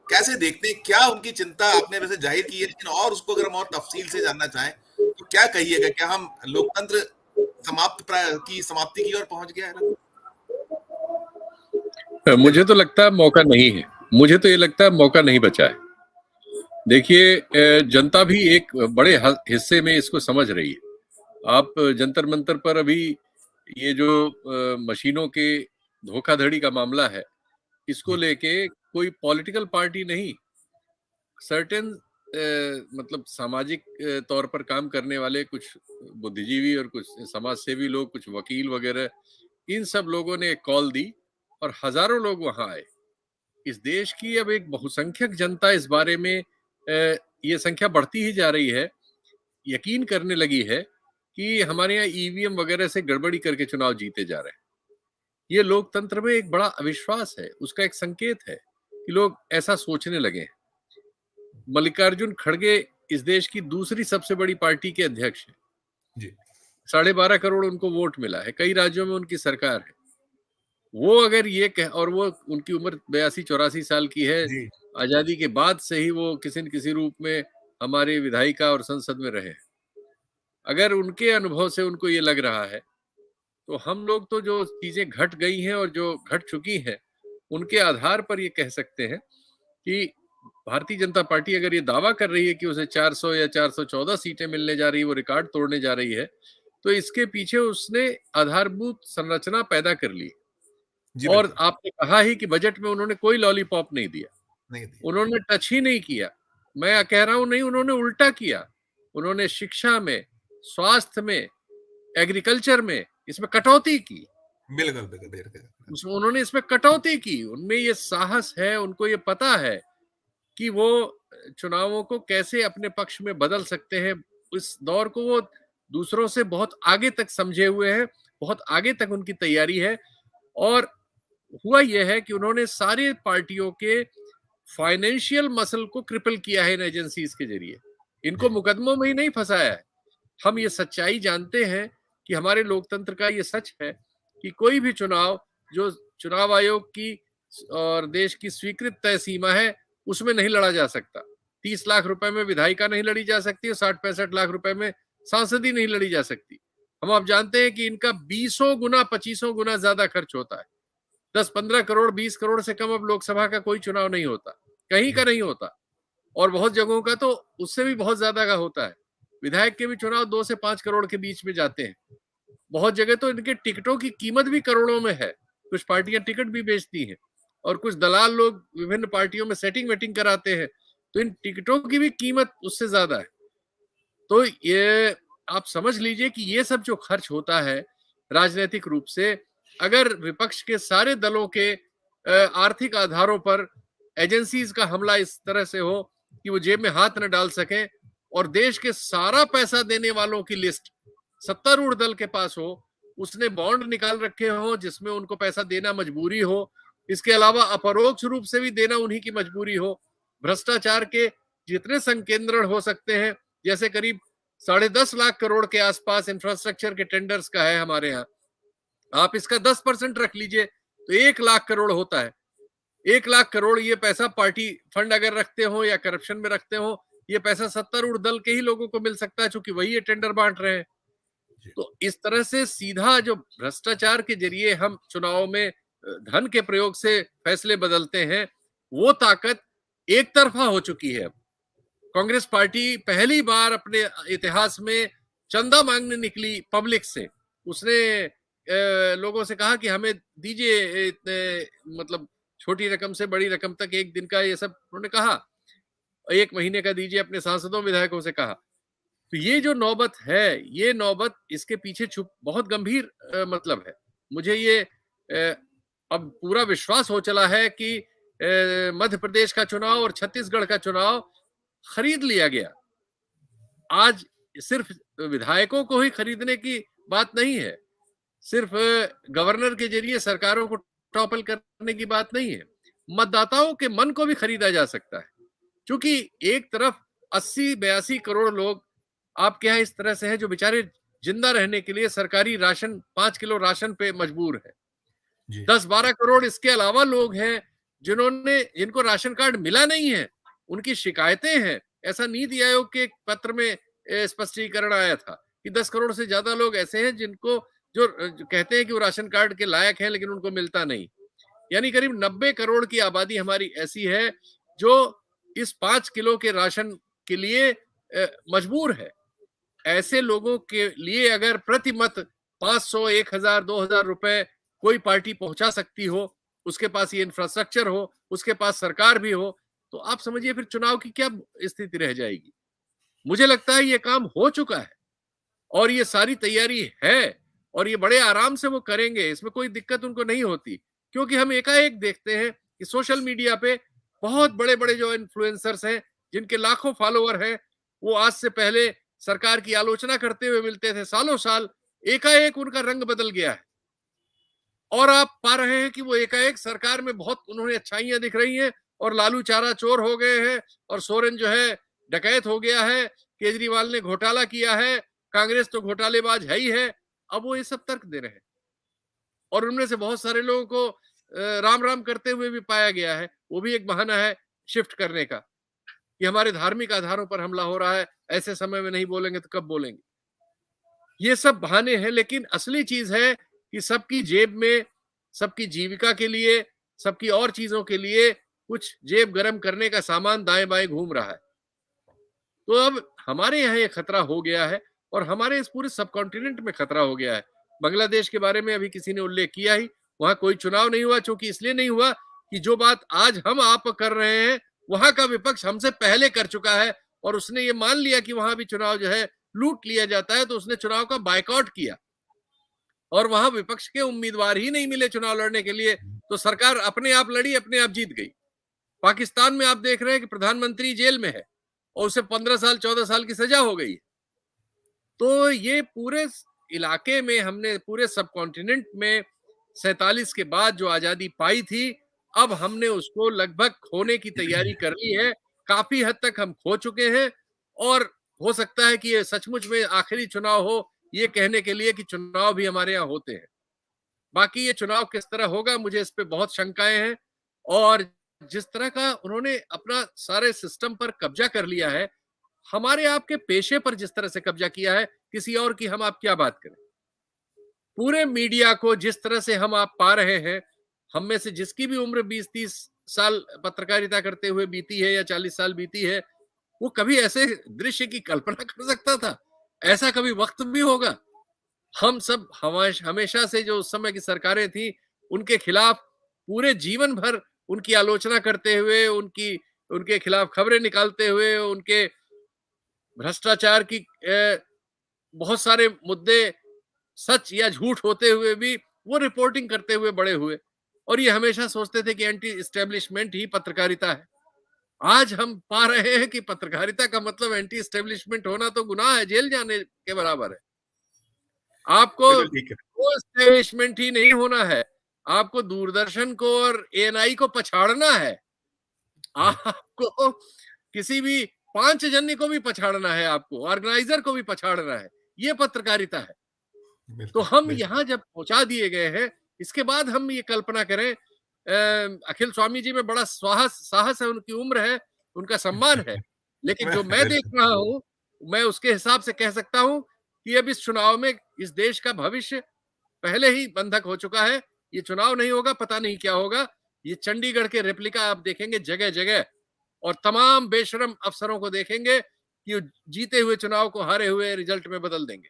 कैसे देखते हैं, क्या उनकी चिंता आपने वैसे जाहिर की है, लेकिन और उसको अगर हम और तफसील से जानना चाहें तो क्या कहिएगा, क्या हम लोकतंत्र समाप्ति की ओर पहुंच गया है? मुझे तो लगता है मौका नहीं है, मुझे तो ये लगता है मौका नहीं बचा है। देखिए, जनता भी एक बड़े हिस्से में इसको समझ रही है। आप जंतर मंतर पर अभी ये जो मशीनों के धोखाधड़ी का मामला है, इसको लेके कोई पॉलिटिकल पार्टी नहीं, सर्टेन मतलब सामाजिक तौर पर काम करने वाले कुछ बुद्धिजीवी और कुछ समाज सेवी लोग, कुछ वकील वगैरह, इन सब लोगों ने एक कॉल दी और हजारों लोग वहां आए। इस देश की अब एक बहुसंख्यक जनता इस बारे में ये संख्या बढ़ती ही जा रही है, यकीन करने लगी है कि हमारे यहाँ ईवीएम वगैरह से गड़बड़ी करके चुनाव जीते जा रहे हैं। ये लोकतंत्र में एक बड़ा अविश्वास है, उसका एक संकेत है कि लोग ऐसा सोचने लगे हैं। मल्लिकार्जुन खड़गे इस देश की दूसरी सबसे बड़ी पार्टी के अध्यक्ष हैं जी। 12.5 करोड़ उनको वोट मिला है, कई राज्यों में उनकी सरकार है। वो अगर ये कह, और वो उनकी उम्र 82-84 साल की है, आजादी के बाद से ही वो किसी न किसी रूप में हमारी विधायिका और संसद में रहे हैं। अगर उनके अनुभव से उनको ये लग रहा है, तो हम लोग तो जो चीजें घट गई हैं और जो घट चुकी हैं, उनके आधार पर ये कह सकते हैं कि भारतीय जनता पार्टी अगर ये दावा कर रही है कि उसे 400 या 414 सीटें मिलने जा रही है, वो रिकॉर्ड तोड़ने जा रही है, तो इसके पीछे उसने आधारभूत संरचना पैदा कर ली। जी और बिल्कुल, आपने कहा ही कि बजट में उन्होंने कोई लॉलीपॉप नहीं दिया, नहीं दी। उन्होंने टच ही नहीं किया। मैं कह रहा हूं नहीं, उन्होंने उल्टा किया। उन्होंने शिक्षा में, स्वास्थ्य में, एग्रीकल्चर में इसमें कटौती की। बिल्कुल, बिल्कुल, बिल्कुल। उन्होंने इसमें कटौती की। उनमें ये साहस है, उनको ये पता है कि वो चुनावों को कैसे अपने पक्ष में बदल सकते हैं। इस दौर को वो दूसरों से बहुत आगे तक समझे हुए हैं, बहुत आगे तक उनकी तैयारी है। और हुआ यह है कि उन्होंने सारे पार्टियों के फाइनेंशियल मसल को क्रिपल किया है इन एजेंसीज के जरिए। इनको मुकदमों में ही नहीं फंसाया है। हम ये सच्चाई जानते हैं कि हमारे लोकतंत्र का ये सच है कि कोई भी चुनाव जो चुनाव आयोग की और देश की स्वीकृत तय सीमा है, उसमें नहीं लड़ा जा सकता। 30 लाख रुपए में विधायिका नहीं लड़ी जा सकती और 60-65 लाख रुपए में सांसदी नहीं लड़ी जा सकती। हम आप जानते हैं कि इनका 20 गुना 25 गुना ज्यादा खर्च होता है। 10-15 करोड़ 20 करोड़ से कम अब लोकसभा का कोई चुनाव नहीं होता, कहीं का नहीं होता। और बहुत जगहों का तो उससे भी बहुत ज्यादा का होता है। विधायक के भी चुनाव 2 से 5 करोड़ के बीच में जाते हैं। बहुत जगह तो इनके टिकटों की कीमत भी करोड़ों में है। कुछ पार्टियां टिकट भी बेचती हैं और कुछ दलाल लोग विभिन्न पार्टियों में सेटिंग वेटिंग कराते हैं, तो इन टिकटों की भी कीमत उससे ज्यादा है। तो ये आप समझ लीजिए कि ये सब जो खर्च होता है राजनीतिक रूप से, अगर विपक्ष के सारे दलों के आर्थिक आधारों पर एजेंसीज का हमला इस तरह से हो कि वो जेब में हाथ न डाल सके और देश के सारा पैसा देने वालों की लिस्ट सत्तारूढ़ दल के पास हो, उसने बॉन्ड निकाल रखे हो जिसमें उनको पैसा देना मजबूरी हो, इसके अलावा अपरोक्ष रूप से भी देना उन्हीं की मजबूरी हो, भ्रष्टाचार के जितने संकेंद्रण हो सकते हैं, जैसे करीब 10.5 लाख करोड़ के आसपास इंफ्रास्ट्रक्चर के टेंडर्स का है हमारे यहाँ, आप इसका 10% रख लीजिए तो 1 लाख करोड़ होता है। 1 लाख करोड़ ये पैसा पार्टी फंड अगर रखते हो या करप्शन में रखते हो, ये पैसा सत्तारूढ़ दल के ही लोगों को मिल सकता है, चूंकि वही ये टेंडर बांट रहे हैं। तो इस तरह से सीधा जो भ्रष्टाचार के जरिए हम चुनाव में धन के प्रयोग से फैसले बदलते हैं, वो ताकत एक तरफा हो चुकी है। कांग्रेस पार्टी पहली बार अपने इतिहास में चंदा मांगने निकली पब्लिक से। उसने लोगों से कहा कि हमें दीजिए इतने, मतलब छोटी रकम से बड़ी रकम तक, एक दिन का, ये सब उन्होंने कहा। 1 महीने का दीजिए, अपने सांसदों विधायकों से कहा। तो ये जो नौबत है, ये नौबत, इसके पीछे छुप बहुत गंभीर मतलब है। मुझे ये अब पूरा विश्वास हो चला है कि मध्य प्रदेश का चुनाव और छत्तीसगढ़ का चुनाव खरीद लिया गया। आज सिर्फ विधायकों को ही खरीदने की बात नहीं है, सिर्फ गवर्नर के जरिए सरकारों को टॉपल करने की बात नहीं है, मतदाताओं के मन को भी खरीदा जा सकता है। क्योंकि एक तरफ 80-82 करोड़ लोग आपके यहाँ इस तरह से हैं जो बेचारे जिंदा रहने के लिए सरकारी राशन, 5 किलो राशन पे मजबूर है। 10-12 करोड़ इसके अलावा लोग हैं जिनको राशन कार्ड मिला नहीं है, उनकी शिकायतें हैं। ऐसा नीति आयोग के एक पत्र में स्पष्टीकरण आया था कि 10 करोड़ से ज्यादा लोग ऐसे हैं जो कहते हैं कि वो राशन कार्ड के लायक हैं, लेकिन उनको मिलता नहीं। यानी करीब 90 करोड़ की आबादी हमारी ऐसी है जो इस 5 किलो के राशन के लिए मजबूर है। ऐसे लोगों के लिए अगर प्रति मत 500, 1000, 2000 रुपए कोई पार्टी पहुंचा सकती हो, उसके पास ये इंफ्रास्ट्रक्चर हो, उसके पास सरकार भी हो, तो आप समझिए फिर चुनाव की क्या स्थिति रह जाएगी। मुझे लगता है ये काम हो चुका है और ये सारी तैयारी है और ये बड़े आराम से वो करेंगे, इसमें कोई दिक्कत उनको नहीं होती। क्योंकि हम एकाएक देखते हैं कि सोशल मीडिया पे बहुत बड़े बड़े जो इन्फ्लुएंसर्स हैं, जिनके लाखों फॉलोअर हैं, वो आज से पहले सरकार की आलोचना करते हुए मिलते थे सालों साल, एकाएक उनका रंग बदल गया है और आप पा रहे हैं कि वो एकाएक सरकार में बहुत उन्होंने अच्छाइयां दिख रही हैं और लालू चारा चोर हो गए हैं और सोरेन जो है डकैत हो गया है, केजरीवाल ने घोटाला किया है, कांग्रेस तो घोटालेबाज है ही है। अब वो ये सब तर्क दे रहे हैं और उनमें से बहुत सारे लोगों को राम राम करते हुए भी पाया गया है। वो भी एक बहाना है शिफ्ट करने का कि हमारे धार्मिक आधारों पर हमला हो रहा है, ऐसे समय में नहीं बोलेंगे तो कब बोलेंगे। ये सब बहाने हैं, लेकिन असली चीज है कि सबकी जेब में, सबकी जीविका के लिए, सबकी और चीजों के लिए कुछ जेब गरम करने का सामान दाएं बाएं घूम रहा है। तो अब हमारे यहाँ ये खतरा हो गया है और हमारे इस पूरे सब कॉन्टिनेंट में खतरा हो गया है। बांग्लादेश के बारे में अभी किसी ने उल्लेख किया ही, वहां कोई चुनाव नहीं हुआ, क्योंकि इसलिए नहीं हुआ कि जो बात आज हम आप कर रहे हैं वहां का विपक्ष हमसे पहले कर चुका है और उसने ये मान लिया कि वहां भी चुनाव जो है लूट लिया जाता है, तो उसने चुनाव का बायकॉट किया और वहां विपक्ष के उम्मीदवार ही नहीं मिले चुनाव लड़ने के लिए, तो सरकार अपने आप लड़ी, अपने आप जीत गई। पाकिस्तान में आप देख रहे हैं कि प्रधानमंत्री जेल में है और उसे 15 साल 14 साल की सजा हो गई। तो ये पूरे इलाके में हमने, पूरे सब कॉन्टिनेंट में 47 के बाद जो आजादी पाई थी, अब हमने उसको लगभग खोने की तैयारी कर ली है। काफी हद तक हम खो चुके हैं और हो सकता है कि ये सचमुच में आखिरी चुनाव हो, ये कहने के लिए कि चुनाव भी हमारे यहाँ होते हैं। बाकी ये चुनाव किस तरह होगा, मुझे इस पे बहुत शंकाएं हैं। और जिस तरह का उन्होंने अपना सारे सिस्टम पर कब्जा कर लिया है, हमारे आपके पेशे पर जिस तरह से कब्जा किया है, किसी और की हम आप क्या बात करें। पूरे मीडिया को जिस तरह से हम आप पा रहे हैं, हम में से जिसकी भी उम्र 20-30 साल पत्रकारिता करते हुए बीती है या 40 साल बीती है, वो कभी ऐसे दृश्य की कल्पना कर सकता था? ऐसा कभी वक्त भी होगा? हम सब हमेशा से जो उस समय की सरकारें थी, उनके खिलाफ पूरे जीवन भर उनकी आलोचना करते हुए, उनके खिलाफ खबरें निकालते हुए, उनके भ्रष्टाचार की बहुत सारे मुद्दे सच या झूठ होते हुए भी वो रिपोर्टिंग करते हुए बड़े हुए और ये हमेशा सोचते थे कि एंटी एस्टेब्लिशमेंट ही पत्रकारिता है। आज हम पा रहे हैं कि पत्रकारिता का मतलब एंटी एस्टेब्लिशमेंट होना तो गुनाह है, जेल जाने के बराबर है। आपको वो एस्टेब्लिशमेंट ही नहीं होना है, आपको दूरदर्शन को और एएनआई को पछाड़ना है, आपको किसी भी पांचजन्य को भी पछाड़ना है, आपको ऑर्गेनाइजर को भी पछाड़ना है। ये पत्रकारिता है। तो हम यहाँ जब पहुंचा दिए गए हैं, इसके बाद हम ये कल्पना करें, अखिल स्वामी जी में बड़ा साहस है, उनकी उम्र है, उनका सम्मान है, लेकिन जो मैं देख रहा हूं, मैं उसके हिसाब से कह सकता हूं कि अब इस चुनाव में इस देश का भविष्य पहले ही बंधक हो चुका है। ये चुनाव नहीं होगा, पता नहीं क्या होगा। ये चंडीगढ़ के रेप्लिका आप देखेंगे जगह जगह और तमाम बेशरम अफसरों को देखेंगे कि जीते हुए चुनाव को हारे हुए रिजल्ट में बदल देंगे।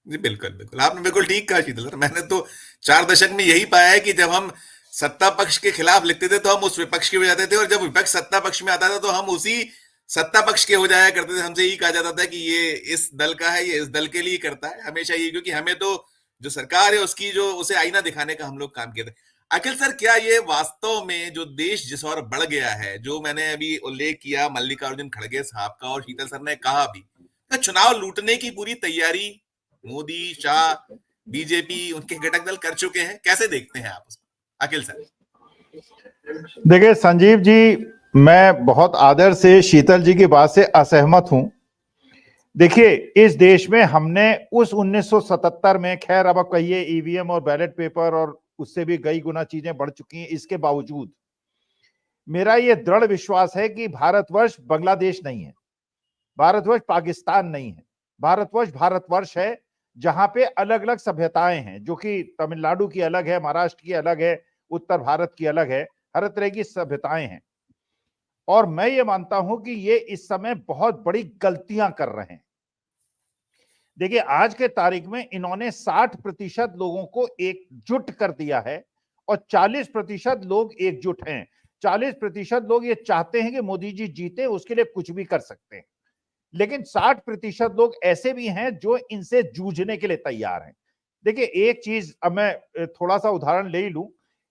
जी बिल्कुल बिल्कुल, आपने बिल्कुल ठीक कहा शीतल सर। मैंने तो 4 दशक में यही पाया है कि जब हम सत्ता पक्ष के खिलाफ लिखते थे तो हम उस विपक्ष के हो जाते थे और जब विपक्ष सत्ता पक्ष में आता था तो हम उसी सत्ता पक्ष के हो जाया करते थे। हमसे यही कहा जाता था कि ये इस दल का है, ये इस दल के लिए करता है, हमेशा ये, क्योंकि हमें तो जो सरकार है उसकी जो उसे आईना दिखाने का हम लोग काम किए थे। अखिल सर, क्या ये वास्तव में जो देश जिस ओर बढ़ गया है, जो मैंने अभी उल्लेख किया मल्लिकार्जुन खड़गे साहब का और शीतल सर ने कहा भी, तो चुनाव लूटने की पूरी तैयारी मोदी, शाह, बीजेपी, उनके घटक दल कर चुके हैं? कैसे देखते हैं आप उसको, अखिल सर? देखिए संजीव जी, मैं बहुत आदर से शीतल जी की बात से असहमत हूं। देखिए, इस देश में हमने उस 1977 में, खैर अब कहिए ईवीएम और बैलेट पेपर और उससे भी कई गुना चीजें बढ़ चुकी हैं, इसके बावजूद मेरा यह दृढ़ विश्वास है कि भारतवर्ष बांग्लादेश नहीं है, भारतवर्ष पाकिस्तान नहीं है, भारतवर्ष है जहां पे अलग अलग सभ्यताएं हैं, जो कि तमिलनाडु की अलग है, महाराष्ट्र की अलग है, उत्तर भारत की अलग है, हर तरह की सभ्यताएं हैं। और मैं ये मानता हूं कि ये इस समय बहुत बड़ी गलतियां कर रहे हैं। देखिए, आज के तारीख में इन्होंने 60% लोगों को एकजुट कर दिया है और 40% लोग एकजुट हैं। 40% लोग ये चाहते हैं कि मोदी जी जीते, उसके लिए कुछ भी कर सकते हैं, लेकिन 60% लोग ऐसे भी हैं जो इनसे जूझने के लिए तैयार हैं। देखिए, एक चीज, अब मैं थोड़ा सा उदाहरण ले लूं।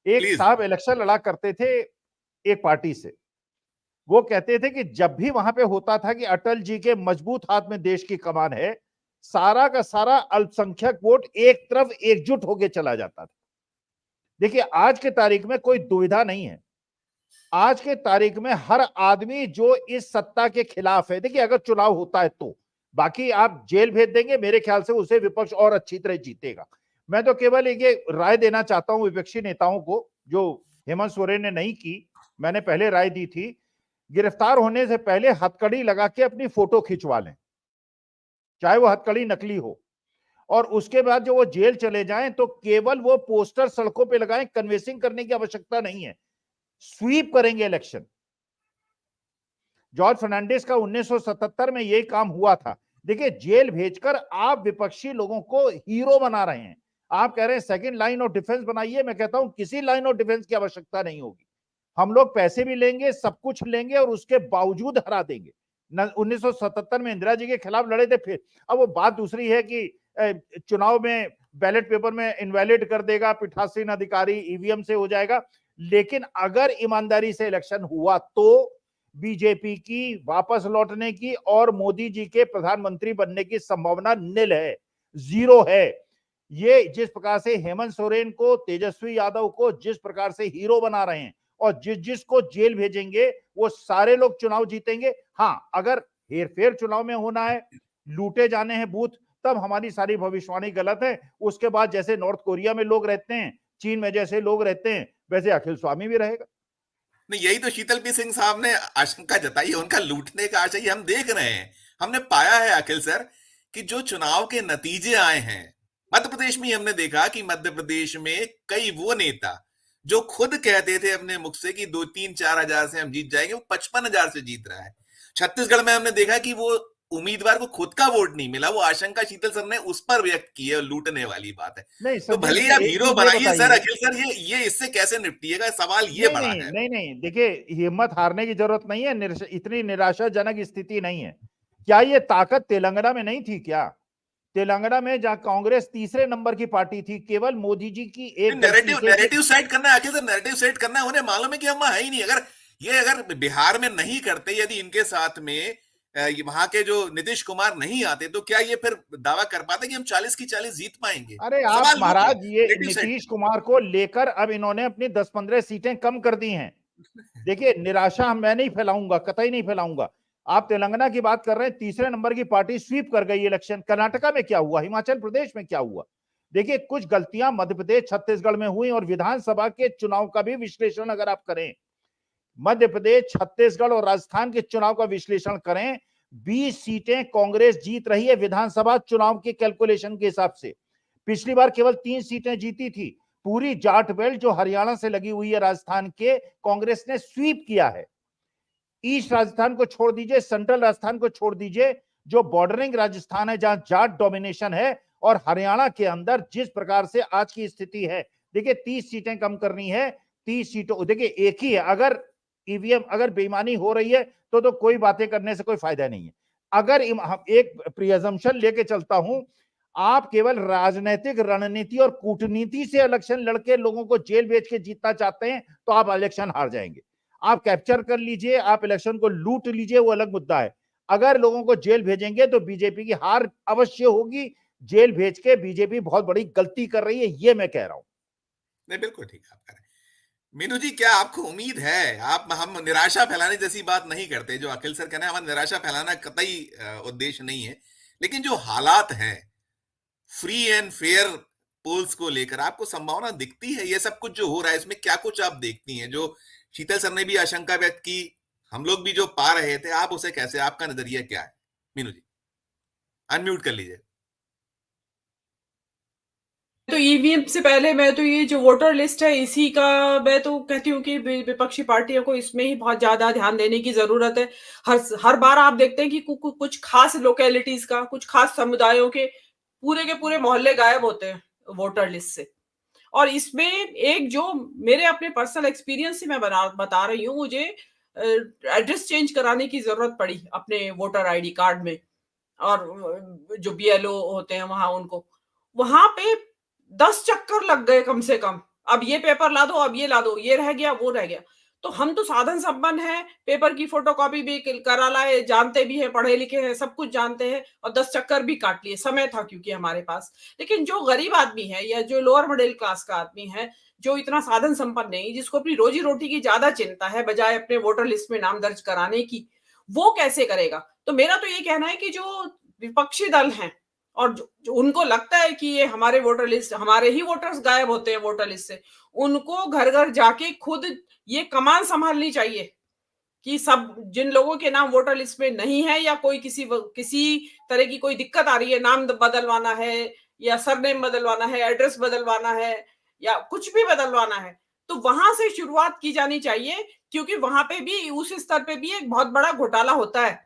एक साहब इलेक्शन लड़ा करते थे एक पार्टी से, वो कहते थे कि जब भी वहां पे होता था कि अटल जी के मजबूत हाथ में देश की कमान है, सारा का सारा अल्पसंख्यक वोट एक तरफ एकजुट होके चला जाता था। देखिए, आज के तारीख में कोई दुविधा नहीं है, आज के तारीख में हर आदमी जो इस सत्ता के खिलाफ है, देखिए अगर चुनाव होता है तो, बाकी आप जेल भेज देंगे, मेरे ख्याल से उसे विपक्ष और अच्छी तरह जीतेगा। मैं तो केवल एक राय देना चाहता हूं विपक्षी नेताओं को, जो हेमंत सोरेन ने नहीं की, मैंने पहले राय दी थी गिरफ्तार होने से पहले हथकड़ी लगा के अपनी फोटो खिंचवा लें, चाहे वो हथकड़ी नकली हो, और उसके बाद जो वो जेल चले जाएं तो केवल वो पोस्टर सड़कों पे लगाएं, कन्वेंसिंग करने की आवश्यकता नहीं है, स्वीप करेंगे इलेक्शन। जॉर्ज फर्नांडिस का 1977 में यही काम हुआ था। देखिए, जेल भेजकर आप विपक्षी लोगों को हीरो बना रहे हैं। आप कह रहे हैं सेकंड लाइन ऑफ डिफेंस बनाइए, मैं कहता हूं किसी लाइन ऑफ डिफेंस की आवश्यकता नहीं होगी। हम लोग पैसे भी लेंगे, सब कुछ लेंगे और उसके बावजूद हरा देंगे। 1977 में इंदिरा जी के खिलाफ लड़े थे फिर। अब वो बात दूसरी है कि चुनाव में बैलेट पेपर में इनवैलिड कर देगा, पीठासीन अधिकारी ईवीएम से हो जाएगा, लेकिन अगर ईमानदारी से इलेक्शन हुआ तो बीजेपी की वापस लौटने की और मोदी जी के प्रधानमंत्री बनने की संभावना निल है, जीरो है। ये जिस प्रकार से हेमंत सोरेन को, तेजस्वी यादव को जिस प्रकार से हीरो बना रहे हैं और जिसको जेल भेजेंगे वो सारे लोग चुनाव जीतेंगे। हाँ, अगर हेरफेर चुनाव में होना है, लूटे जाने हैं बूथ, तब हमारी सारी भविष्यवाणी गलत है। उसके बाद जैसे नॉर्थ कोरिया में लोग रहते हैं, चीन में जैसे लोग रहते हैं, वैसे अखिल स्वामी भी रहेगा। नहीं, यही तो शीतल पी सिंह साहब ने आशंका जताई है, उनका लूटने का आशय हम देख रहे हैं। हमने पाया है अखिल सर कि जो चुनाव के नतीजे आए हैं, मध्य प्रदेश में हमने देखा कि मध्य प्रदेश में कई वो नेता जो खुद कहते थे अपने मुख से कि 2-3-4 हजार से हम जीत जाएंगे, वो 55,000 से जीत रहा है। छत्तीसगढ़ में हमने देखा कि वो उम्मीदवार को खुद का वोट नहीं मिला, वो आशंका शीतल सर ने उस पर व्यक्त की है, लूटने वाली बात है। नहीं तो भले ही आप हीरो बनाइए सर, अखिल सर ये इससे कैसे निपटिएगा, सवाल ये बड़ा है। नहीं, देखिए, हिम्मत हारने की जरूरत नहीं है, इतनी निराशाजनक स्थिति नहीं है। क्या ये ताकत तेलंगाना में नहीं थी क्या? तेलंगाना में जहां कांग्रेस तीसरे नंबर की पार्टी थी, केवल मोदी जी की एक नैरेटिव सेट करना है आखिर, नैरेटिव सेट करना है। उन्हें मालूम है कि हम है ही नहीं। अगर बिहार में नहीं करते, यदि इनके साथ में वहां के जो नीतीश कुमार नहीं आते, तो क्या ये फिर दावा कर पाते कि हम 40 की 40 जीत पाएंगे? अरे आप महाराज, ये नीतीश कुमार को लेकर अब इन्होंने अपनी 10-15 सीटें कम कर दी हैं। देखिए, निराशा मैं नहीं फैलाऊंगा, कतई नहीं फैलाऊंगा। आप तेलंगाना की बात कर रहे हैं, तीसरे नंबर की पार्टी स्वीप कर गई इलेक्शन। कर्नाटका में क्या हुआ, हिमाचल प्रदेश में क्या हुआ? देखिए, कुछ गलतियां मध्य प्रदेश, छत्तीसगढ़ में हुई और विधानसभा के चुनाव का भी विश्लेषण अगर आप करें, मध्य प्रदेश, छत्तीसगढ़ और राजस्थान के चुनाव का विश्लेषण करें, 20 सीटें कांग्रेस जीत रही है विधानसभा चुनाव के कैलकुलेशन के हिसाब से। पिछली बार केवल 3 सीटें जीती थी। पूरी जाट बेल्ट जो हरियाणा से लगी हुई है राजस्थान के, कांग्रेस ने स्वीप किया है। ईस्ट राजस्थान को छोड़ दीजिए, सेंट्रल राजस्थान को छोड़ दीजिए, जो बॉर्डरिंग राजस्थान है जहां जाट डोमिनेशन है, और हरियाणा के अंदर जिस प्रकार से आज की स्थिति है, देखिए 30 सीटें कम करनी है। 30 सीटों, देखिए एक ही है, अगर ईवीएम अगर बेईमानी हो रही है तो कोई बातें करने से कोई फायदा नहीं है। अगर एक प्रियजम्पशन लेके चलता हूं, आप केवल राजनीतिक रणनीति और कूटनीति से इलेक्शन लड़के लोगों को जेल भेज के जीतना चाहते हैं तो आप इलेक्शन हार जाएंगे। आप कैप्चर कर लीजिए, आप इलेक्शन को लूट लीजिए, वो अलग मुद्दा है। अगर लोगों को जेल भेजेंगे तो बीजेपी की हार अवश्य होगी। जेल भेज के बीजेपी बहुत बड़ी गलती कर रही है, ये मैं कह रहा हूं। नहीं, बिल्कुल ठीक है आप कह रहे हैं। मीनू जी, क्या आपको उम्मीद है, हम निराशा फैलाने जैसी बात नहीं करते, जो अखिल सर कहना है, हमारा निराशा फैलाना कतई उद्देश्य नहीं है, लेकिन जो हालात हैं फ्री एंड फेयर पोल्स को लेकर, आपको संभावना दिखती है? ये सब कुछ जो हो रहा है, इसमें क्या कुछ आप देखती हैं? जो शीतल सर ने भी आशंका व्यक्त की, हम लोग भी जो पा रहे थे, आप उसे कैसे, आपका नजरिया क्या है? मीनू जी, अनम्यूट कर लीजिए। तो ईवीएम से पहले मैं तो ये जो वोटर लिस्ट है, इसी का मैं तो कहती हूँ कि विपक्षी पार्टियों को इसमें ही बहुत ज्यादा ध्यान देने की जरूरत है। हर बार आप देखते हैं कि कुछ खास लोकेलिटीज का, कुछ खास समुदायों के पूरे मोहल्ले गायब होते हैं वोटर लिस्ट से। और इसमें एक जो मेरे अपने पर्सनल एक्सपीरियंस से मैं बता रही हूँ, मुझे एड्रेस चेंज कराने की जरूरत पड़ी अपने वोटर आईडी कार्ड में, और जो बीएलओ होते हैं वहां, उनको वहां पे 10 चक्कर लग गए कम से कम। अब ये पेपर ला दो, अब ये ला दो, ये रह गया, वो रह गया। तो हम तो साधन संपन्न है, पेपर की फोटोकॉपी भी करा लाए, जानते भी है, पढ़े लिखे हैं, सब कुछ जानते हैं, और 10 चक्कर भी काट लिए, समय था क्योंकि हमारे पास। लेकिन जो गरीब आदमी है या जो लोअर मिडिल क्लास का आदमी है, जो इतना साधन संपन्न नहीं, जिसको अपनी रोजी रोटी की ज्यादा चिंता है बजाय अपने वोटर लिस्ट में नाम दर्ज कराने की, वो कैसे करेगा? तो मेरा तो ये कहना है कि जो विपक्षी दल हैं और जो उनको लगता है कि ये हमारे वोटर लिस्ट, हमारे ही वोटर्स गायब होते हैं वोटर लिस्ट से, उनको घर घर जाके खुद ये कमान संभालनी चाहिए कि सब जिन लोगों के नाम वोटर लिस्ट में नहीं है या कोई किसी तरह की कोई दिक्कत आ रही है, नाम बदलवाना है या सरनेम बदलवाना है, एड्रेस बदलवाना है या कुछ भी बदलवाना है, तो वहां से शुरुआत की जानी चाहिए, क्योंकि वहां पे भी उस स्तर पे भी एक बहुत बड़ा घोटाला होता है।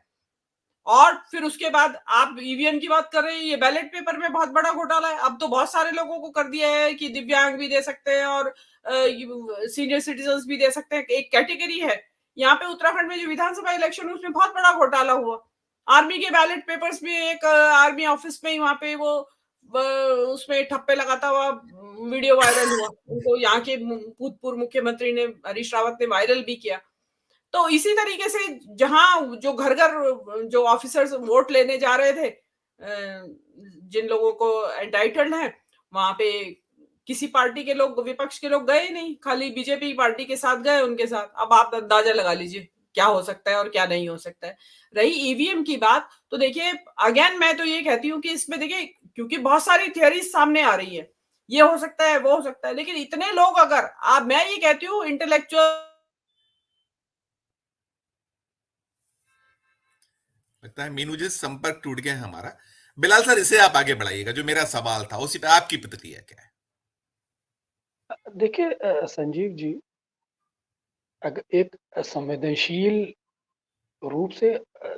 और फिर उसके बाद आप ईवीएम की बात कर रहे हैं, ये बैलेट पेपर में बहुत बड़ा घोटाला है। अब तो बहुत सारे लोगों को कर दिया है कि दिव्यांग भी दे सकते हैं और सीनियर सिटीजन भी दे सकते हैं, एक कैटेगरी है। यहाँ पे उत्तराखंड में जो विधानसभा इलेक्शन उसमें बहुत बड़ा घोटाला हुआ। आर्मी के बैलेट पेपर्स भी एक आर्मी ऑफिस में ही वहां पे वो उसमें ठप्पे लगाता हुआ वीडियो वायरल हुआ, उनको यहाँ के भूतपूर्व मुख्यमंत्री ने, हरीश रावत ने वायरल भी किया। तो इसी तरीके से जहां जो घर घर जो ऑफिसर्स वोट लेने जा रहे थे, जिन लोगों को एंटाइटल्ड है, वहां पे किसी पार्टी के लोग, विपक्ष के लोग गए नहीं, खाली बीजेपी पार्टी के साथ गए उनके साथ। अब आप अंदाजा लगा लीजिए क्या हो सकता है और क्या नहीं हो सकता है। रही ईवीएम की बात, तो देखिए अगेन मैं तो ये कहती हूँ कि इसमें देखिए, क्योंकि बहुत सारी थियरीज सामने आ रही है, ये हो सकता है, वो हो सकता है, लेकिन इतने लोग अगर मैं ये कहती हूँ इंटेलेक्चुअल, लगता है मीनू जी संपर्क टूट गया है हमारा। बिलाल सर, इसे आप आगे बढ़ाइएगा, जो मेरा सवाल था उसी पे आपकी प्रतिक्रिया क्या है? देखिए संजीव जी, अगर एक संवेदनशील रूप से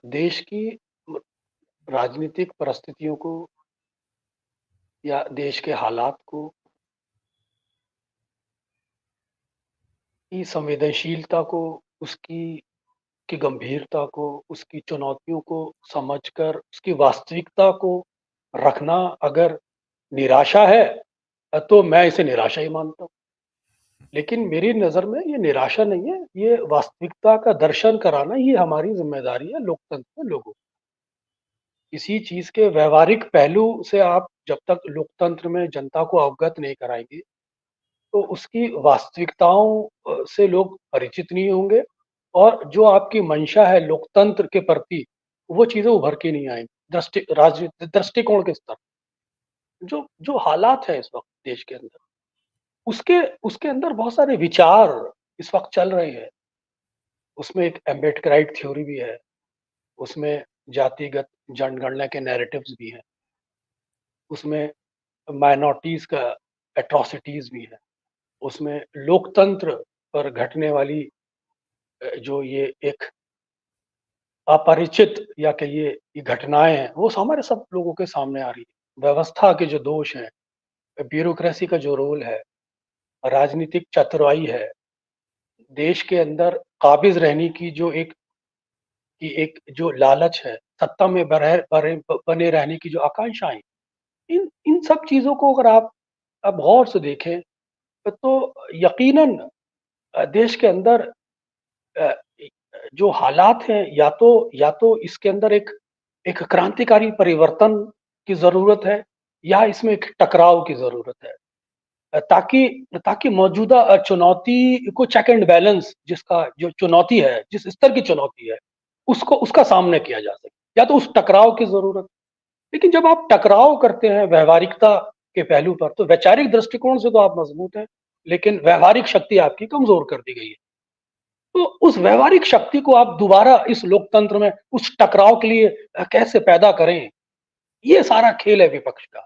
देश की राजनीतिक परिस्थितियों को या देश के हालात को, की संवेदनशीलता को, उसकी गंभीरता को, उसकी चुनौतियों को समझकर उसकी वास्तविकता को रखना अगर निराशा है, तो मैं इसे निराशा ही मानता हूँ। लेकिन मेरी नज़र में ये निराशा नहीं है, ये वास्तविकता का दर्शन कराना ही हमारी ज़िम्मेदारी है लोकतंत्र में लोगों को। किसी चीज़ के व्यावहारिक पहलू से आप जब तक लोकतंत्र में जनता को अवगत नहीं कराएँगे, तो उसकी वास्तविकताओं से लोग परिचित नहीं होंगे और जो आपकी मंशा है लोकतंत्र के प्रति, वो चीज़ें उभर के नहीं आएँगी। राजनीतिक दृष्टिकोण के स्तर, जो जो हालात हैं इस वक़्त देश के अंदर, उसके उसके अंदर बहुत सारे विचार इस वक़्त चल रहे हैं। उसमें एक एम्बेडकराइट थ्योरी भी है, उसमें जातिगत जनगणना के नैरेटिव्स भी हैं, उसमें माइनॉरिटीज़ का एट्रोसिटीज़ भी है, उसमें लोकतंत्र पर घटने वाली जो ये एक अपरिचित या कहिए ये घटनाएँ हैं, वो हमारे सब लोगों के सामने आ रही है। व्यवस्था के जो दोष हैं, ब्यूरोक्रेसी का जो रोल है, राजनीतिक चतुराई है, देश के अंदर काबिज़ रहने की एक जो लालच है, सत्ता में बने रहने की जो आकांक्षाएँ, इन इन सब चीज़ों को अगर आप गौर से देखें, तो यकीनन देश के अंदर अ, जो हालात हैं, या तो इसके अंदर एक क्रांतिकारी परिवर्तन की ज़रूरत है, या इसमें एक टकराव की ज़रूरत है। ताकि ताकि मौजूदा चुनौती को चेक एंड बैलेंस, जिसका जो चुनौती है, जिस स्तर की चुनौती है, उसका सामना किया जा सके, या तो उस टकराव की ज़रूरत। लेकिन जब आप टकराव करते हैं व्यावहारिकता के पहलू पर, तो वैचारिक दृष्टिकोण से तो आप मजबूत हैं, लेकिन व्यावहारिक शक्ति आपकी कमज़ोर कर दी गई है। तो उस व्यावहारिक शक्ति को आप दोबारा इस लोकतंत्र में उस टकराव के लिए कैसे पैदा करें, ये सारा खेल है विपक्ष का,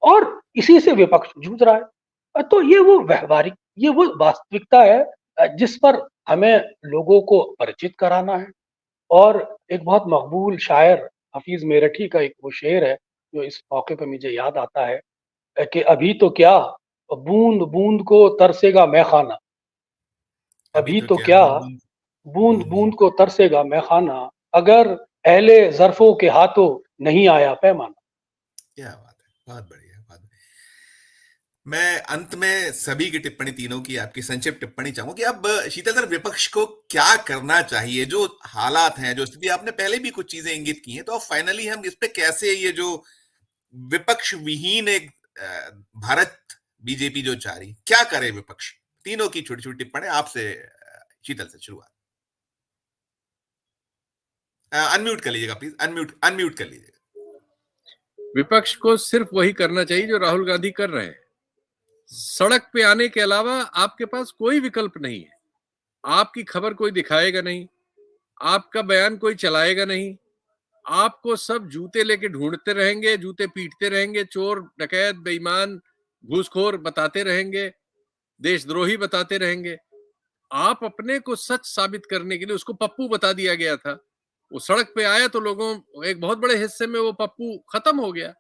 और इसी से विपक्ष जूझ रहा है। तो ये वो वास्तविकता है जिस पर हमें लोगों को परिचित कराना है। और एक बहुत मकबूल शायर हफीज मेरठी का एक वो शेर है जो इस मौके पे मुझे याद आता है, कि अभी तो क्या बूंद बूंद को तरसेगा मैखाना, अभी तो क्या बूंद बूंद को तरसेगा मैखाना, अगर अहले ज़र्फ़ों के हाथों नहीं आया पैमाना। क्या बात है, बहुत बढ़िया, बहुत बढ़िया। मैं अंत में सभी की टिप्पणी, तीनों की आपकी संक्षिप्त टिप्पणी चाहूंगा कि अब शीतल सर, विपक्ष को क्या करना चाहिए? जो हालात हैं, जो स्थिति, आपने पहले भी कुछ चीजें इंगित की हैं, तो अब फाइनली हम इस पे कैसे, ये जो विपक्ष विहीन एक भारत बीजेपी जो चाह रही, क्या करे विपक्ष? तीनों की छोटी छोटी टिप्पणी आपसे, शीतल से शुरुआत। अनम्यूट कर लीजिएगा प्लीज, अनम्यूट कर लीजिएगा। विपक्ष को सिर्फ वही करना चाहिए जो राहुल गांधी कर रहे हैं। सड़क पे आने के अलावा आपके पास कोई विकल्प नहीं है। आपकी खबर कोई दिखाएगा नहीं, आपका बयान कोई चलाएगा नहीं, आपको सब जूते लेके ढूंढते रहेंगे, जूते पीटते रहेंगे, चोर डकैत बेईमान घूसखोर बताते रहेंगे, देशद्रोही बताते रहेंगे। आप अपने को सच साबित करने के लिए, उसको पप्पू बता दिया गया था, वो सड़क पे आया तो लोगों एक बहुत बड़े हिस्से में वो पप्पू खत्म हो गया,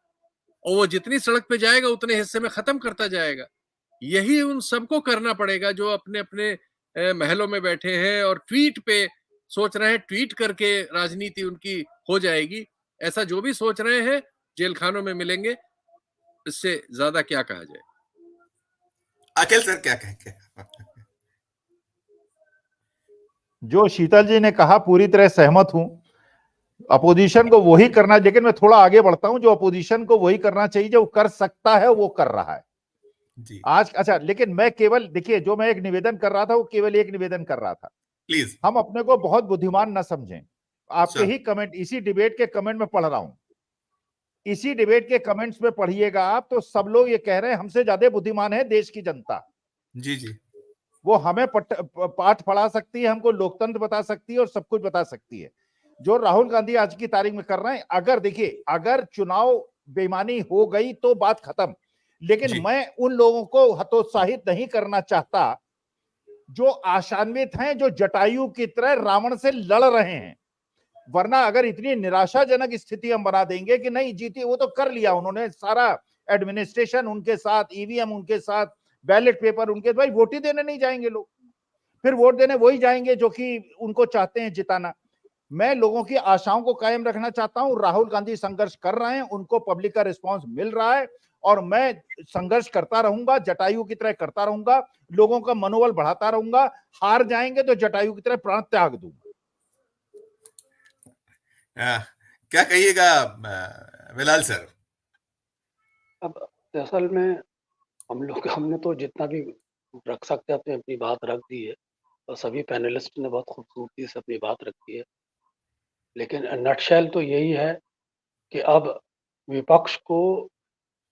और वो जितनी सड़क पे जाएगा उतने हिस्से में खत्म करता जाएगा। यही उन सबको करना पड़ेगा जो अपने अपने महलों में बैठे हैं और ट्वीट पे सोच रहे हैं ट्वीट करके राजनीति उनकी हो जाएगी। ऐसा जो भी सोच रहे हैं जेल खानों में मिलेंगे। इससे ज्यादा क्या कहा जाए। अखिल सर क्या कहेंगे? जो शीतल जी ने कहा पूरी तरह सहमत हूं। अपोजिशन को वही करना, लेकिन मैं थोड़ा आगे बढ़ता हूं, जो अपोजिशन को वही करना चाहिए जो कर सकता है वो कर रहा है जी आज। अच्छा, लेकिन मैं केवल देखिए, जो मैं एक निवेदन कर रहा था वो केवल एक निवेदन कर रहा था, प्लीज। हम अपने को बहुत बुद्धिमान न समझें। आपके Sure. ही कमेंट, इसी डिबेट के कमेंट में पढ़ रहा हूं, इसी डिबेट के कमेंट्स में पढ़िएगा आप, तो सब लोग ये कह रहे हैं हमसे ज्यादा बुद्धिमान है देश की जनता। जी जी वो हमें पाठ पढ़ा सकती है, हमको लोकतंत्र बता सकती है और सब कुछ बता सकती है। जो राहुल गांधी आज की तारीख में कर रहे हैं, अगर देखिए, अगर चुनाव बेईमानी हो गई तो बात खत्म, लेकिन जी। मैं उन लोगों को हतोत्साहित नहीं करना चाहता जो आशान्वित हैं, जो जटायु की तरह रावण से लड़ रहे हैं। वरना अगर इतनी निराशाजनक स्थिति हम बना देंगे कि नहीं जीती, वो तो कर लिया उन्होंने, सारा एडमिनिस्ट्रेशन उनके साथ, ईवीएम उनके साथ, बैलेट पेपर उनके, भाई वोट ही देने नहीं जाएंगे लोग, फिर वोट देने वही जाएंगे जो कि उनको चाहते हैं जिताना। मैं लोगों की आशाओं को कायम रखना चाहता हूं। राहुल गांधी संघर्ष कर रहे हैं, उनको पब्लिक का रिस्पांस मिल रहा है, और मैं संघर्ष करता रहूंगा, जटायु की तरह करता रहूंगा, लोगों का मनोबल बढ़ाता रहूंगा। हार जाएंगे तो जटायु की तरह प्राण त्याग दूंगा। क्या कहिएगा बिलाल सर? अब असल में हमने तो जितना भी रख सकते हैं अपनी अपनी बात रख दी है, और सभी पैनलिस्ट ने बहुत खूबसूरती से अपनी बात रखी है। लेकिन नटशेल तो यही है कि अब विपक्ष को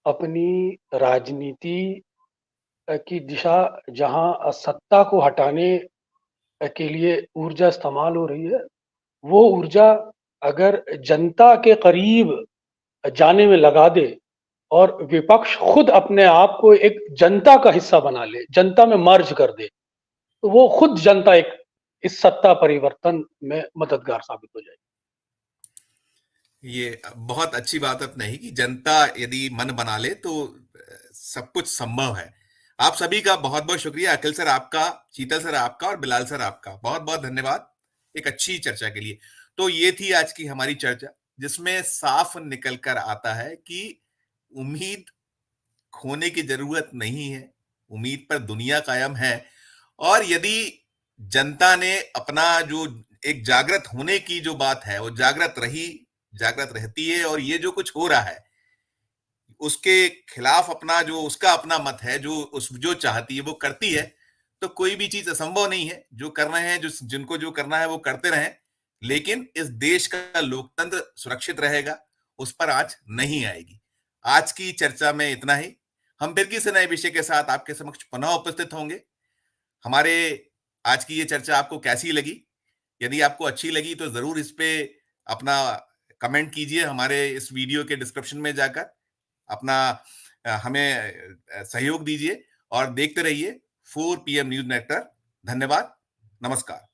अपनी राजनीति की दिशा, जहां सत्ता को हटाने के लिए ऊर्जा इस्तेमाल हो रही है, वो ऊर्जा अगर जनता के करीब जाने में लगा दे और विपक्ष खुद अपने आप को एक जनता का हिस्सा बना ले, जनता में मर्ज कर दे, तो वो खुद जनता एक इस सत्ता परिवर्तन में मददगार साबित हो जाएगी। ये बहुत अच्छी बात आपने कही कि जनता यदि मन बना ले तो सब कुछ संभव है। आप सभी का बहुत बहुत शुक्रिया। अखिल सर आपका, शीतल सर आपका, और बिलाल सर आपका बहुत बहुत धन्यवाद एक अच्छी चर्चा के लिए। तो ये थी आज की हमारी चर्चा, जिसमें साफ निकल कर आता है कि उम्मीद खोने की जरूरत नहीं है, उम्मीद पर दुनिया कायम है। और यदि जनता ने अपना जो एक जागृत होने की जो बात है वो जागृत रही, जागृत रहती है, और ये जो कुछ हो रहा है उसके खिलाफ अपना जो उसका अपना मत है, जो चाहती है वो करती है, तो कोई भी चीज असंभव नहीं है। जो कर रहे हैं, जिनको जो करना है वो करते रहें, लेकिन इस देश का लोकतंत्र सुरक्षित रहेगा, उस पर आंच नहीं आएगी। आज की चर्चा में इतना ही। हम फिर किसी नए विषय के साथ आपके समक्ष पुनः उपस्थित होंगे। हमारे आज की ये चर्चा आपको कैसी लगी? यदि आपको अच्छी लगी तो जरूर इस पे अपना कमेंट कीजिए, हमारे इस वीडियो के डिस्क्रिप्शन में जाकर अपना हमें सहयोग दीजिए, और देखते रहिए 4 PM न्यूज नेटवर्क। धन्यवाद, नमस्कार।